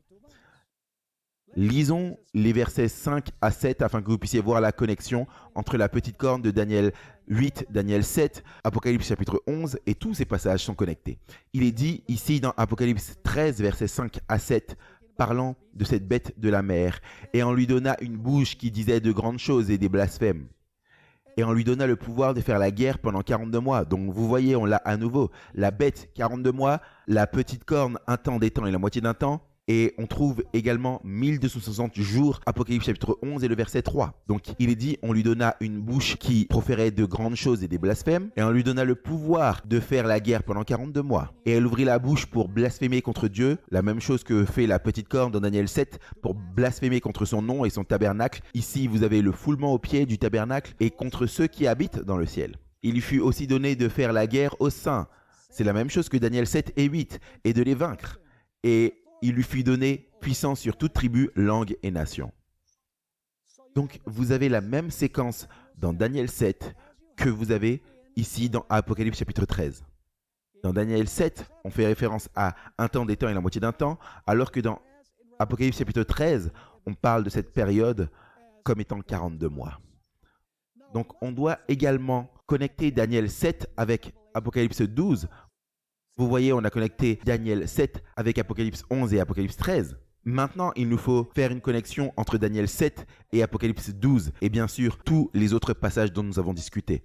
Lisons les versets 5 à 7 afin que vous puissiez voir la connexion entre la petite corne de Daniel 8, Daniel 7, Apocalypse chapitre 11 et tous ces passages sont connectés. Il est dit ici dans Apocalypse 13, versets 5 à 7, parlant de cette bête de la mer, et on lui donna une bouche qui disait de grandes choses et des blasphèmes. Et on lui donna le pouvoir de faire la guerre pendant 42 mois. Donc vous voyez, on l'a à nouveau. La bête, 42 mois. La petite corne, un temps, des temps et la moitié d'un temps. Et on trouve également 1260 jours, Apocalypse chapitre 11 et le verset 3. Donc il est dit, on lui donna une bouche qui proférait de grandes choses et des blasphèmes. Et on lui donna le pouvoir de faire la guerre pendant 42 mois. Et elle ouvrit la bouche pour blasphémer contre Dieu. La même chose que fait la petite corne dans Daniel 7 pour blasphémer contre son nom et son tabernacle. Ici, vous avez le foulement au pied du tabernacle et contre ceux qui habitent dans le ciel. Il lui fut aussi donné de faire la guerre aux saints. C'est la même chose que Daniel 7 et 8 et de les vaincre. Et il lui fut donné puissance sur toute tribu, langue et nation. Donc, vous avez la même séquence dans Daniel 7 que vous avez ici dans Apocalypse chapitre 13. Dans Daniel 7, on fait référence à un temps, des temps et la moitié d'un temps, alors que dans Apocalypse chapitre 13, on parle de cette période comme étant 42 mois. Donc, on doit également connecter Daniel 7 avec Apocalypse 12. Vous voyez, on a connecté Daniel 7 avec Apocalypse 11 et Apocalypse 13. Maintenant, il nous faut faire une connexion entre Daniel 7 et Apocalypse 12 et bien sûr tous les autres passages dont nous avons discuté.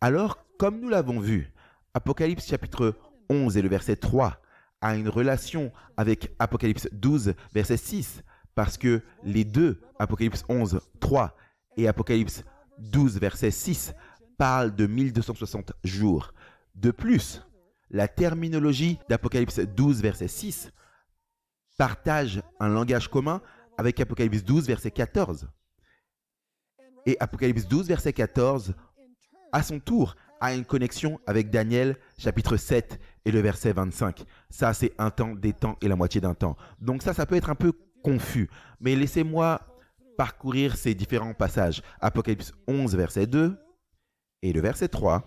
Alors, comme nous l'avons vu, Apocalypse chapitre 11 et le verset 3 a une relation avec Apocalypse 12 verset 6 parce que les deux, Apocalypse 11, 3 et Apocalypse 12 verset 6, parlent de 1260 jours. De plus, la terminologie d'Apocalypse 12, verset 6 partage un langage commun avec Apocalypse 12, verset 14. Et Apocalypse 12, verset 14, à son tour, a une connexion avec Daniel chapitre 7 et le verset 25. Ça, c'est un temps, des temps et la moitié d'un temps. Donc ça peut être un peu confus. Mais laissez-moi parcourir ces différents passages. Apocalypse 11, verset 2 et le verset 3.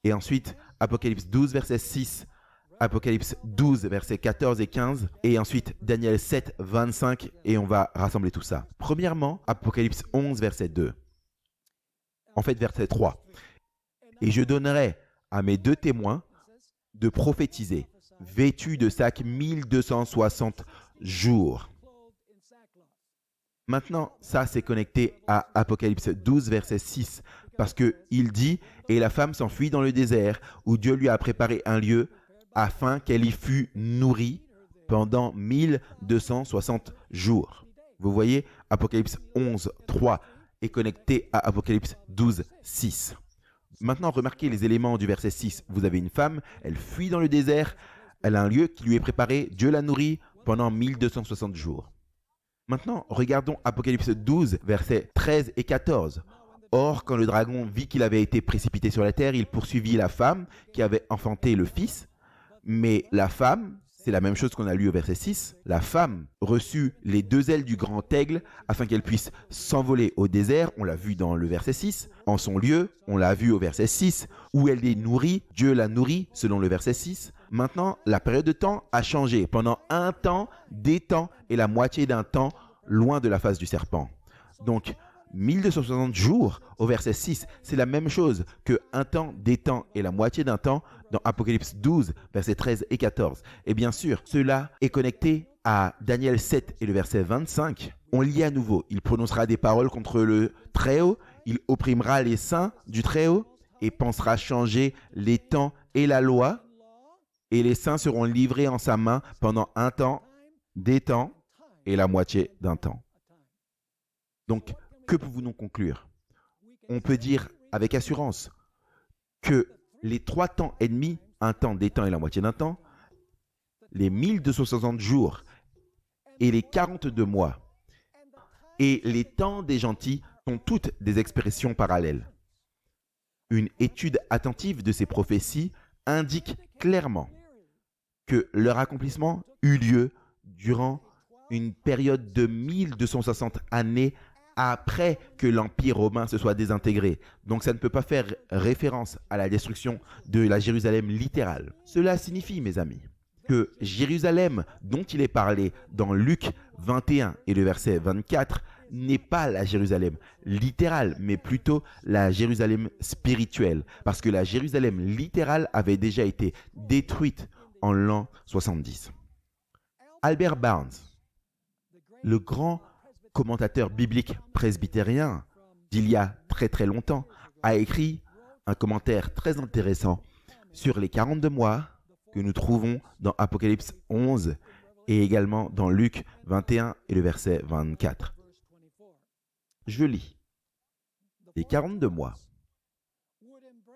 Et ensuite, Apocalypse 12, verset 6. Apocalypse 12, versets 14 et 15, et ensuite Daniel 7, 25, et on va rassembler tout ça. Premièrement, Apocalypse 11, verset 2. En fait, verset 3. Et je donnerai à mes 2 témoins de prophétiser, vêtus de sacs 1260 jours. Maintenant, ça c'est connecté à Apocalypse 12, verset 6, parce qu'il dit « Et la femme s'enfuit dans le désert, où Dieu lui a préparé un lieu, afin qu'elle y fût nourrie pendant 1260 jours. » Vous voyez, Apocalypse 11, 3 est connecté à Apocalypse 12, 6. Maintenant, remarquez les éléments du verset 6. Vous avez une femme, elle fuit dans le désert, elle a un lieu qui lui est préparé, Dieu la nourrit pendant 1260 jours. Maintenant, regardons Apocalypse 12, versets 13 et 14. Or, quand le dragon vit qu'il avait été précipité sur la terre, il poursuivit la femme qui avait enfanté le fils. Mais la femme, c'est la même chose qu'on a lu au verset 6, la femme reçut les 2 ailes du grand aigle afin qu'elle puisse s'envoler au désert, on l'a vu dans le verset 6, en son lieu, on l'a vu au verset 6, où elle est nourrie, Dieu la nourrit selon le verset 6. Maintenant, la période de temps a changé pendant un temps, des temps et la moitié d'un temps loin de la face du serpent. Donc, 1260 jours au verset 6, c'est la même chose que un temps, des temps et la moitié d'un temps dans Apocalypse 12, versets 13 et 14. Et bien sûr, cela est connecté à Daniel 7 et le verset 25. On lit à nouveau, il prononcera des paroles contre le Très-Haut, il opprimera les saints du Très-Haut et pensera changer les temps et la loi, et les saints seront livrés en sa main pendant un temps, des temps et la moitié d'un temps. Donc, que pouvons-nous conclure? On peut dire avec assurance que les 3 temps et demi, un temps, des temps et la moitié d'un temps, les 1260 jours et les 42 mois et les temps des gentils sont toutes des expressions parallèles. Une étude attentive de ces prophéties indique clairement que leur accomplissement eut lieu durant une période de 1260 années après que l'Empire romain se soit désintégré. Donc ça ne peut pas faire référence à la destruction de la Jérusalem littérale. Cela signifie, mes amis, que Jérusalem dont il est parlé dans Luc 21 et le verset 24 n'est pas la Jérusalem littérale, mais plutôt la Jérusalem spirituelle, parce que la Jérusalem littérale avait déjà été détruite en l'an 70. Albert Barnes, le grand commentateur biblique presbytérien d'il y a très très longtemps, a écrit un commentaire très intéressant sur les 42 mois que nous trouvons dans Apocalypse 11 et également dans Luc 21 et le verset 24. Je lis. Les 42 mois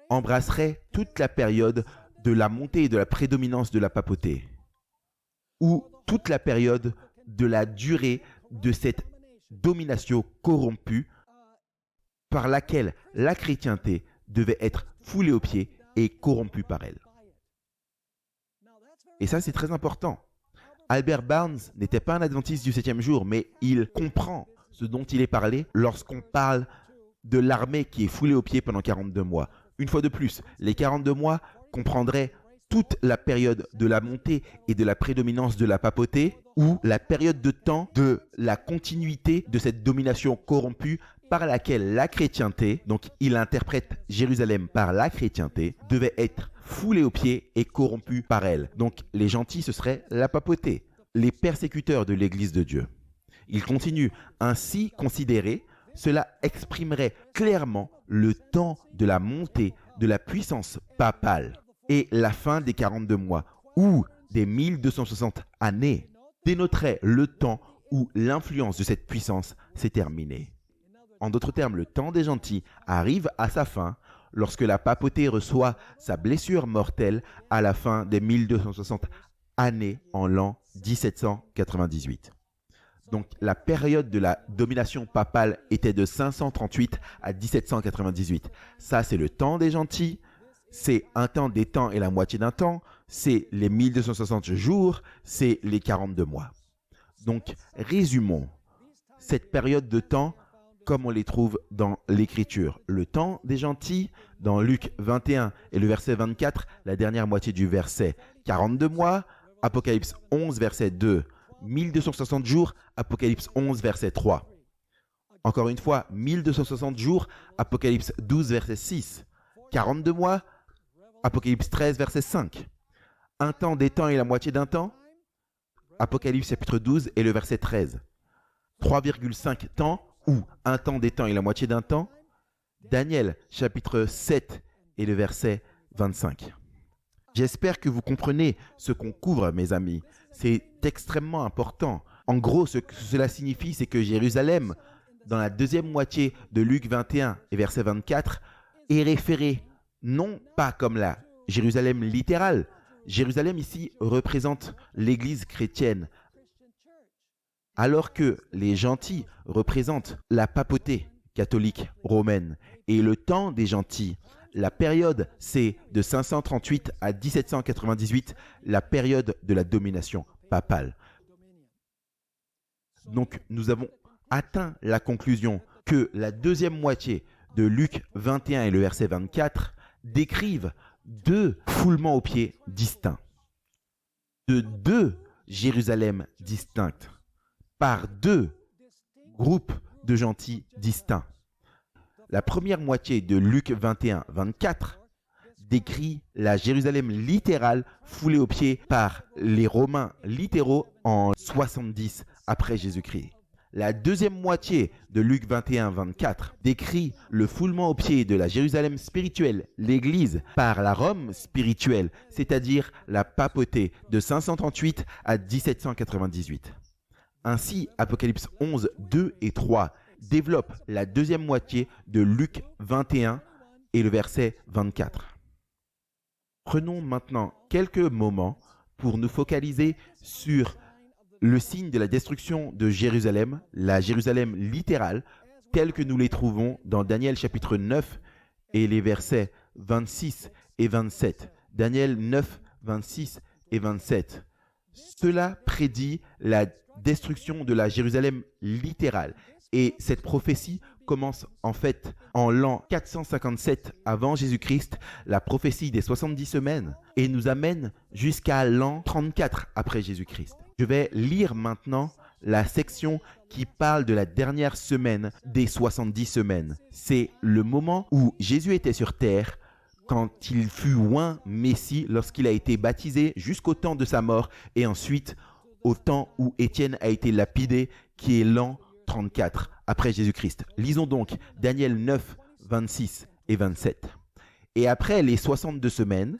embrasseraient toute la période de la montée et de la prédominance de la papauté, ou toute la période de la durée de cette domination corrompue par laquelle la chrétienté devait être foulée aux pieds et corrompue par elle. Et ça, c'est très important. Albert Barnes n'était pas un adventiste du 7e jour, mais il comprend ce dont il est parlé lorsqu'on parle de l'armée qui est foulée aux pieds pendant 42 mois. Une fois de plus, les 42 mois comprendraient toute la période de la montée et de la prédominance de la papauté, ou la période de temps de la continuité de cette domination corrompue par laquelle la chrétienté, donc il interprète Jérusalem par la chrétienté, devait être foulée aux pieds et corrompue par elle. Donc les gentils, ce serait la papauté, les persécuteurs de l'Église de Dieu. Il continue, ainsi considéré, cela exprimerait clairement le temps de la montée de la puissance papale et la fin des 42 mois ou des 1260 années dénoterait le temps où l'influence de cette puissance s'est terminée. En d'autres termes, le temps des gentils arrive à sa fin lorsque la papauté reçoit sa blessure mortelle à la fin des 1260 années en l'an 1798. Donc la période de la domination papale était de 538 à 1798. Ça, c'est le temps des gentils. c'est un temps, des temps et la moitié d'un temps, c'est les 1260 jours, c'est les 42 mois. Donc, résumons cette période de temps comme on les trouve dans l'Écriture. Le temps des gentils, dans Luc 21 et le verset 24, la dernière moitié du verset 42 mois, Apocalypse 11, verset 2, 1260 jours, Apocalypse 11, verset 3. Encore une fois, 1260 jours, Apocalypse 12, verset 6, 42 mois, Apocalypse 13, verset 5. Un temps, des temps et la moitié d'un temps, Apocalypse chapitre 12 et le verset 13. 3,5 temps ou un temps, des temps et la moitié d'un temps, Daniel chapitre 7 et le verset 25. J'espère que vous comprenez ce qu'on couvre, mes amis. C'est extrêmement important. En gros, ce que cela signifie, c'est que Jérusalem, dans la deuxième moitié de Luc 21 et verset 24, est référée non pas comme la Jérusalem littérale. Jérusalem ici représente l'Église chrétienne, alors que les gentils représentent la papauté catholique romaine. Et le temps des gentils, la période, c'est de 538 à 1798, la période de la domination papale. Donc, nous avons atteint la conclusion que la deuxième moitié de Luc 21 et le verset 24 décrivent deux foulements aux pieds distincts, de deux Jérusalem distinctes, par deux groupes de gentils distincts. La première moitié de Luc 21-24 décrit la Jérusalem littérale foulée aux pieds par les Romains littéraux en 70 après Jésus-Christ. La deuxième moitié de Luc 21-24 décrit le foulement aux pieds de la Jérusalem spirituelle, l'Église, par la Rome spirituelle, c'est-à-dire la papauté de 538 à 1798. Ainsi, Apocalypse 11, 2 et 3 développent la deuxième moitié de Luc 21 et le verset 24. Prenons maintenant quelques moments pour nous focaliser sur le signe de la destruction de Jérusalem, la Jérusalem littérale, telle que nous les trouvons dans Daniel chapitre 9 et les versets 26 et 27. Daniel 9, 26 et 27. Cela prédit la destruction de la Jérusalem littérale. Et cette prophétie commence en fait en l'an 457 avant Jésus-Christ, la prophétie des 70 semaines, et nous amène jusqu'à l'an 34 après Jésus-Christ. Je vais lire maintenant la section qui parle de la dernière semaine des 70 semaines. C'est le moment où Jésus était sur terre, quand il fut oint Messie, lorsqu'il a été baptisé jusqu'au temps de sa mort, et ensuite au temps où Étienne a été lapidé, qui est l'an 34 après Jésus-Christ. Lisons donc Daniel 9, 26 et 27. Et après les 62 semaines,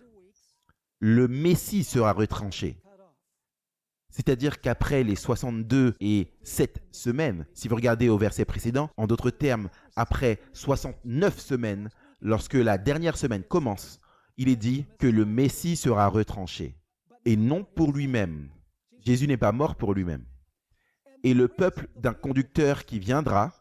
le Messie sera retranché. C'est-à-dire qu'après les 62 et 7 semaines, si vous regardez au verset précédent, en d'autres termes, après 69 semaines, lorsque la dernière semaine commence, il est dit que le Messie sera retranché. Et non pour lui-même. Jésus n'est pas mort pour lui-même. Et le peuple d'un conducteur qui viendra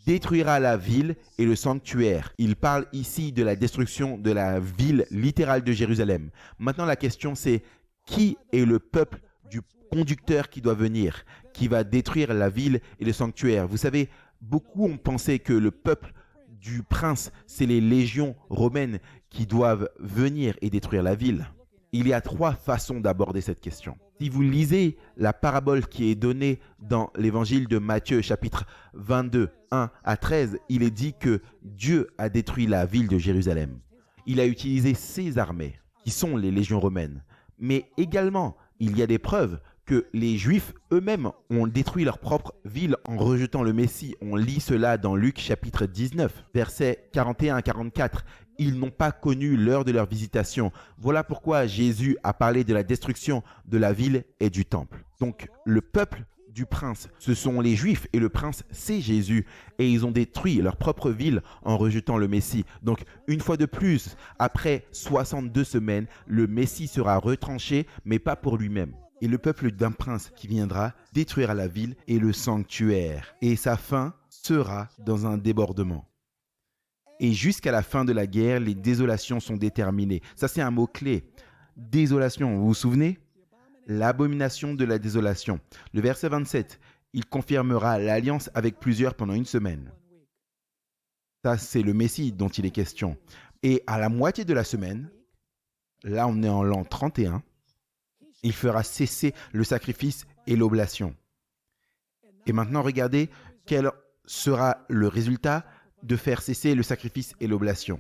détruira la ville et le sanctuaire. Il parle ici de la destruction de la ville littérale de Jérusalem. Maintenant, la question c'est, qui est le peuple du conducteur qui doit venir, qui va détruire la ville et le sanctuaire? Vous savez, beaucoup ont pensé que le peuple du prince, c'est les légions romaines qui doivent venir et détruire la ville. Il y a trois façons d'aborder cette question. Si vous lisez la parabole qui est donnée dans l'évangile de Matthieu, chapitre 22, 1 à 13, il est dit que Dieu a détruit la ville de Jérusalem. Il a utilisé ses armées, qui sont les légions romaines. Mais également, il y a des preuves que les Juifs eux-mêmes ont détruit leur propre ville en rejetant le Messie. On lit cela dans Luc chapitre 19, versets 41 à 44. Ils n'ont pas connu l'heure de leur visitation. Voilà pourquoi Jésus a parlé de la destruction de la ville et du temple. Donc le peuple du prince, ce sont les Juifs et le prince, c'est Jésus. Et ils ont détruit leur propre ville en rejetant le Messie. Donc une fois de plus, après 62 semaines, le Messie sera retranché, mais pas pour lui-même. Et le peuple d'un prince qui viendra détruira la ville et le sanctuaire. Et sa fin sera dans un débordement. Et jusqu'à la fin de la guerre, les désolations sont déterminées. Ça, c'est un mot-clé. Désolation, vous vous souvenez? L'abomination de la désolation. Le verset 27, il confirmera l'alliance avec plusieurs pendant une semaine. Ça, c'est le Messie dont il est question. Et à la moitié de la semaine, là on est en l'an 31, il fera cesser le sacrifice et l'oblation. Et maintenant, regardez quel sera le résultat de faire cesser le sacrifice et l'oblation.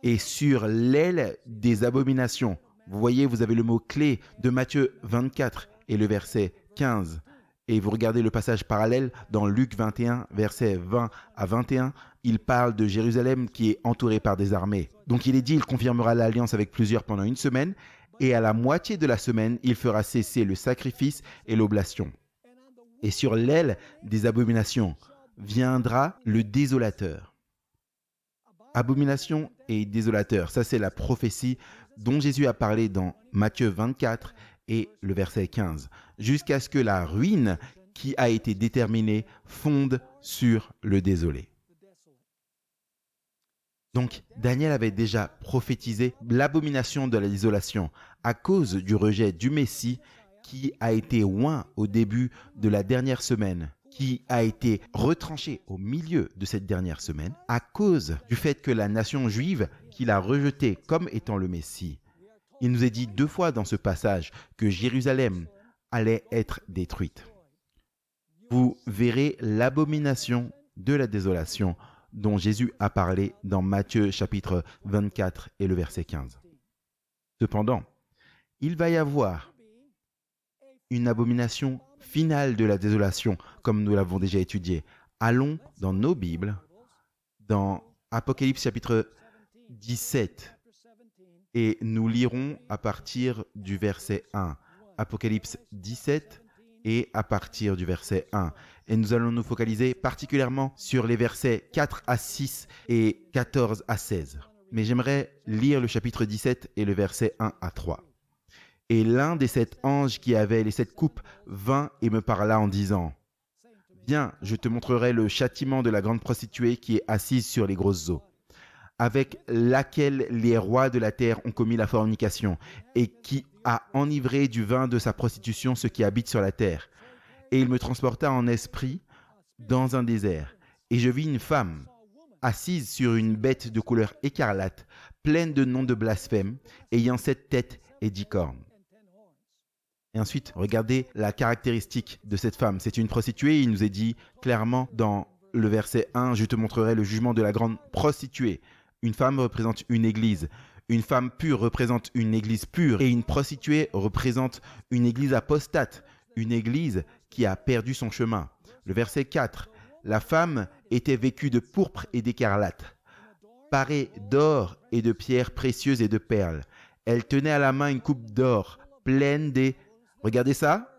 Et sur l'aile des abominations, vous voyez, vous avez le mot-clé de Matthieu 24 et le verset 15. Et vous regardez le passage parallèle dans Luc 21, versets 20 à 21. Il parle de Jérusalem qui est entourée par des armées. Donc il est dit, il confirmera l'alliance avec plusieurs pendant une semaine. Et à la moitié de la semaine, il fera cesser le sacrifice et l'oblation. Et sur l'aile des abominations viendra le désolateur. Abomination et désolateur, ça c'est la prophétie dont Jésus a parlé dans Matthieu 24 et le verset 15, jusqu'à ce que la ruine qui a été déterminée fonde sur le désolé. Donc Daniel avait déjà prophétisé l'abomination de la désolation à cause du rejet du Messie qui a été oint au début de la dernière semaine, qui a été retranché au milieu de cette dernière semaine à cause du fait que la nation juive qu'il a rejetée comme étant le Messie. Il nous est dit 2 fois dans ce passage que Jérusalem allait être détruite. Vous verrez l'abomination de la désolation dont Jésus a parlé dans Matthieu chapitre 24 et le verset 15. Cependant, il va y avoir une abomination finale de la désolation, comme nous l'avons déjà étudié. Allons dans nos Bibles, dans Apocalypse chapitre 17, et nous lirons à partir du verset 1. Apocalypse 17 et à partir du verset 1. Et nous allons nous focaliser particulièrement sur les versets 4 à 6 et 14 à 16. Mais j'aimerais lire le chapitre 17 et le verset 1 à 3. Et l'un des 7 anges qui avaient les 7 coupes vint et me parla en disant : Viens, je te montrerai le châtiment de la grande prostituée qui est assise sur les grosses eaux, avec laquelle les rois de la terre ont commis la fornication, et qui a enivré du vin de sa prostitution ceux qui habitent sur la terre. Et il me transporta en esprit dans un désert, et je vis une femme assise sur une bête de couleur écarlate, pleine de noms de blasphème, ayant 7 têtes et 10 cornes. Et ensuite, regardez la caractéristique de cette femme. C'est une prostituée, il nous est dit clairement dans le verset 1, « Je te montrerai le jugement de la grande prostituée ». Une femme représente une église. Une femme pure représente une église pure. Et une prostituée représente une église apostate, une église qui a perdu son chemin. Le verset 4, « La femme était vêtue de pourpre et d'écarlate, parée d'or et de pierres précieuses et de perles. Elle tenait à la main une coupe d'or pleine des... » Regardez ça.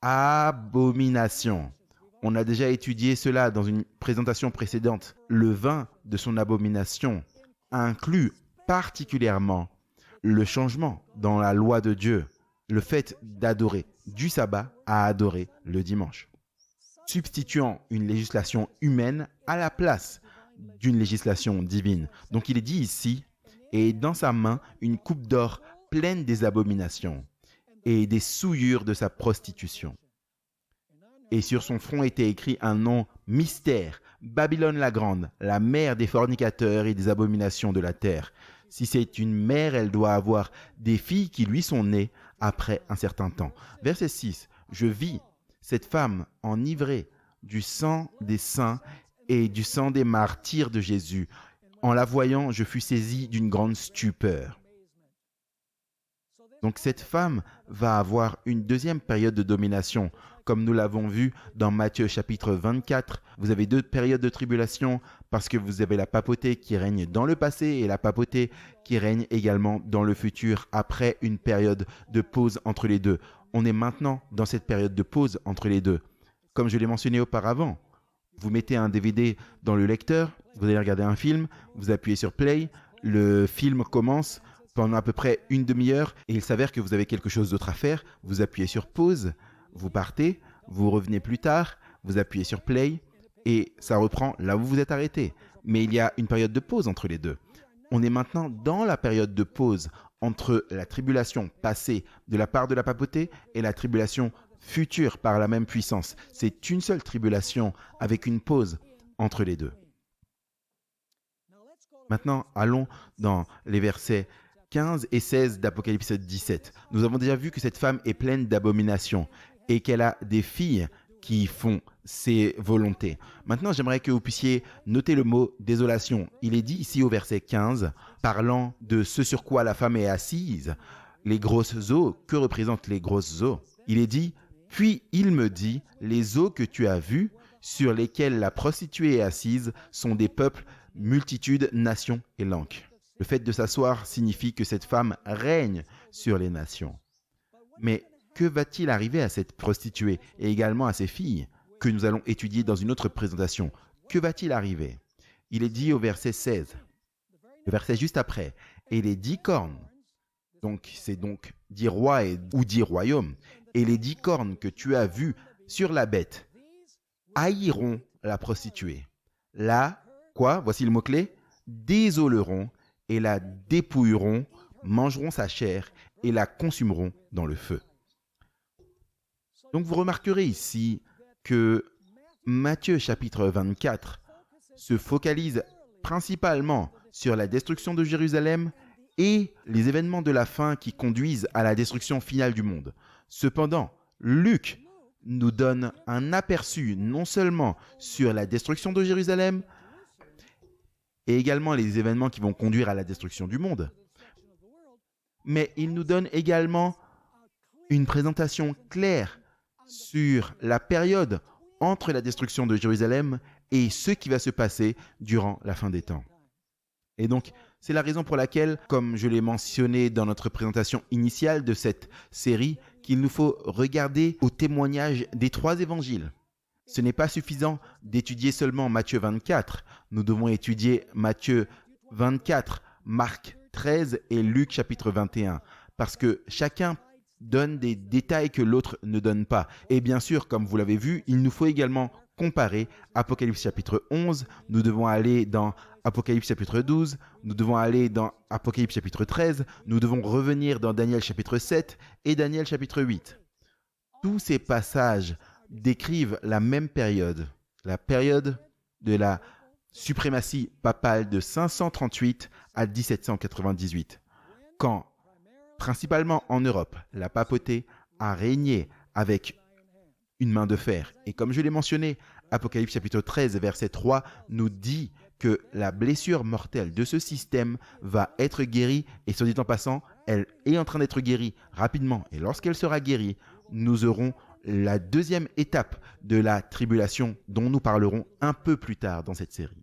Abomination. On a déjà étudié cela dans une présentation précédente. Le vin de son abomination inclut particulièrement le changement dans la loi de Dieu, le fait d'adorer du sabbat à adorer le dimanche, substituant une législation humaine à la place d'une législation divine. Donc il est dit ici, et dans sa main une coupe d'or pleine des abominations et des souillures de sa prostitution. Et sur son front était écrit un nom mystère, Babylone la grande, la mère des fornicateurs et des abominations de la terre. Si c'est une mère, elle doit avoir des filles qui lui sont nées après un certain temps. Verset 6, je vis cette femme enivrée du sang des saints et du sang des martyrs de Jésus. En la voyant, je fus saisi d'une grande stupeur. Donc cette femme va avoir une deuxième période de domination. Comme nous l'avons vu dans Matthieu chapitre 24, vous avez 2 périodes de tribulation parce que vous avez la papauté qui règne dans le passé et la papauté qui règne également dans le futur après une période de pause entre les deux. On est maintenant dans cette période de pause entre les deux. Comme je l'ai mentionné auparavant, vous mettez un DVD dans le lecteur, vous allez regarder un film, vous appuyez sur play, le film commence pendant à peu près une demi-heure et il s'avère que vous avez quelque chose d'autre à faire, vous appuyez sur pause, vous partez, vous revenez plus tard, vous appuyez sur play et ça reprend là où vous êtes arrêté. mais il y a une période de pause entre les deux. On est maintenant dans la période de pause entre la tribulation passée de la part de la papauté et la tribulation future par la même puissance. C'est une seule tribulation avec une pause entre les deux. Maintenant, allons dans les versets 15 et 16 d'Apocalypse 17. Nous avons déjà vu que cette femme est pleine d'abominations et qu'elle a des filles qui font ses volontés. Maintenant, j'aimerais que vous puissiez noter le mot désolation. Il est dit ici au verset 15, parlant de ce sur quoi la femme est assise, les grosses eaux. Que représentent les grosses eaux? Il est dit, puis il me dit, les eaux que tu as vues, sur lesquelles la prostituée est assise, sont des peuples, multitudes, nations et langues. Le fait de s'asseoir signifie que cette femme règne sur les nations. Mais que va-t-il arriver à cette prostituée et également à ses filles que nous allons étudier dans une autre présentation? Que va-t-il arriver? Il est dit au verset 16, le verset juste après, et les 10 cornes, donc c'est donc 10 rois ou 10 royaumes, et les 10 cornes que tu as vues sur la bête haïront la prostituée. Là, quoi? Voici le mot-clé, désoleront et la dépouilleront, mangeront sa chair et la consumeront dans le feu. Donc vous remarquerez ici que Matthieu chapitre 24 se focalise principalement sur la destruction de Jérusalem et les événements de la fin qui conduisent à la destruction finale du monde. Cependant, Luc nous donne un aperçu non seulement sur la destruction de Jérusalem et également les événements qui vont conduire à la destruction du monde, mais il nous donne également une présentation claire sur la période entre la destruction de Jérusalem et ce qui va se passer durant la fin des temps. Et donc, c'est la raison pour laquelle, comme je l'ai mentionné dans notre présentation initiale de cette série, qu'il nous faut regarder au témoignage des 3 évangiles. Ce n'est pas suffisant d'étudier seulement Matthieu 24. Nous devons étudier Matthieu 24, Marc 13 et Luc chapitre 21, parce que chacun donne des détails que l'autre ne donne pas. Et bien sûr, comme vous l'avez vu, il nous faut également comparer Apocalypse chapitre 11, nous devons aller dans Apocalypse chapitre 12, nous devons aller dans Apocalypse chapitre 13, nous devons revenir dans Daniel chapitre 7 et Daniel chapitre 8. Tous ces passages décrivent la même période, la période de la suprématie papale de 538 à 1798, quand, principalement en Europe, la papauté a régné avec une main de fer. Et comme je l'ai mentionné, Apocalypse chapitre 13, verset 3 nous dit que la blessure mortelle de ce système va être guérie. Et soit dit en passant, elle est en train d'être guérie rapidement. Et lorsqu'elle sera guérie, nous aurons la deuxième étape de la tribulation dont nous parlerons un peu plus tard dans cette série.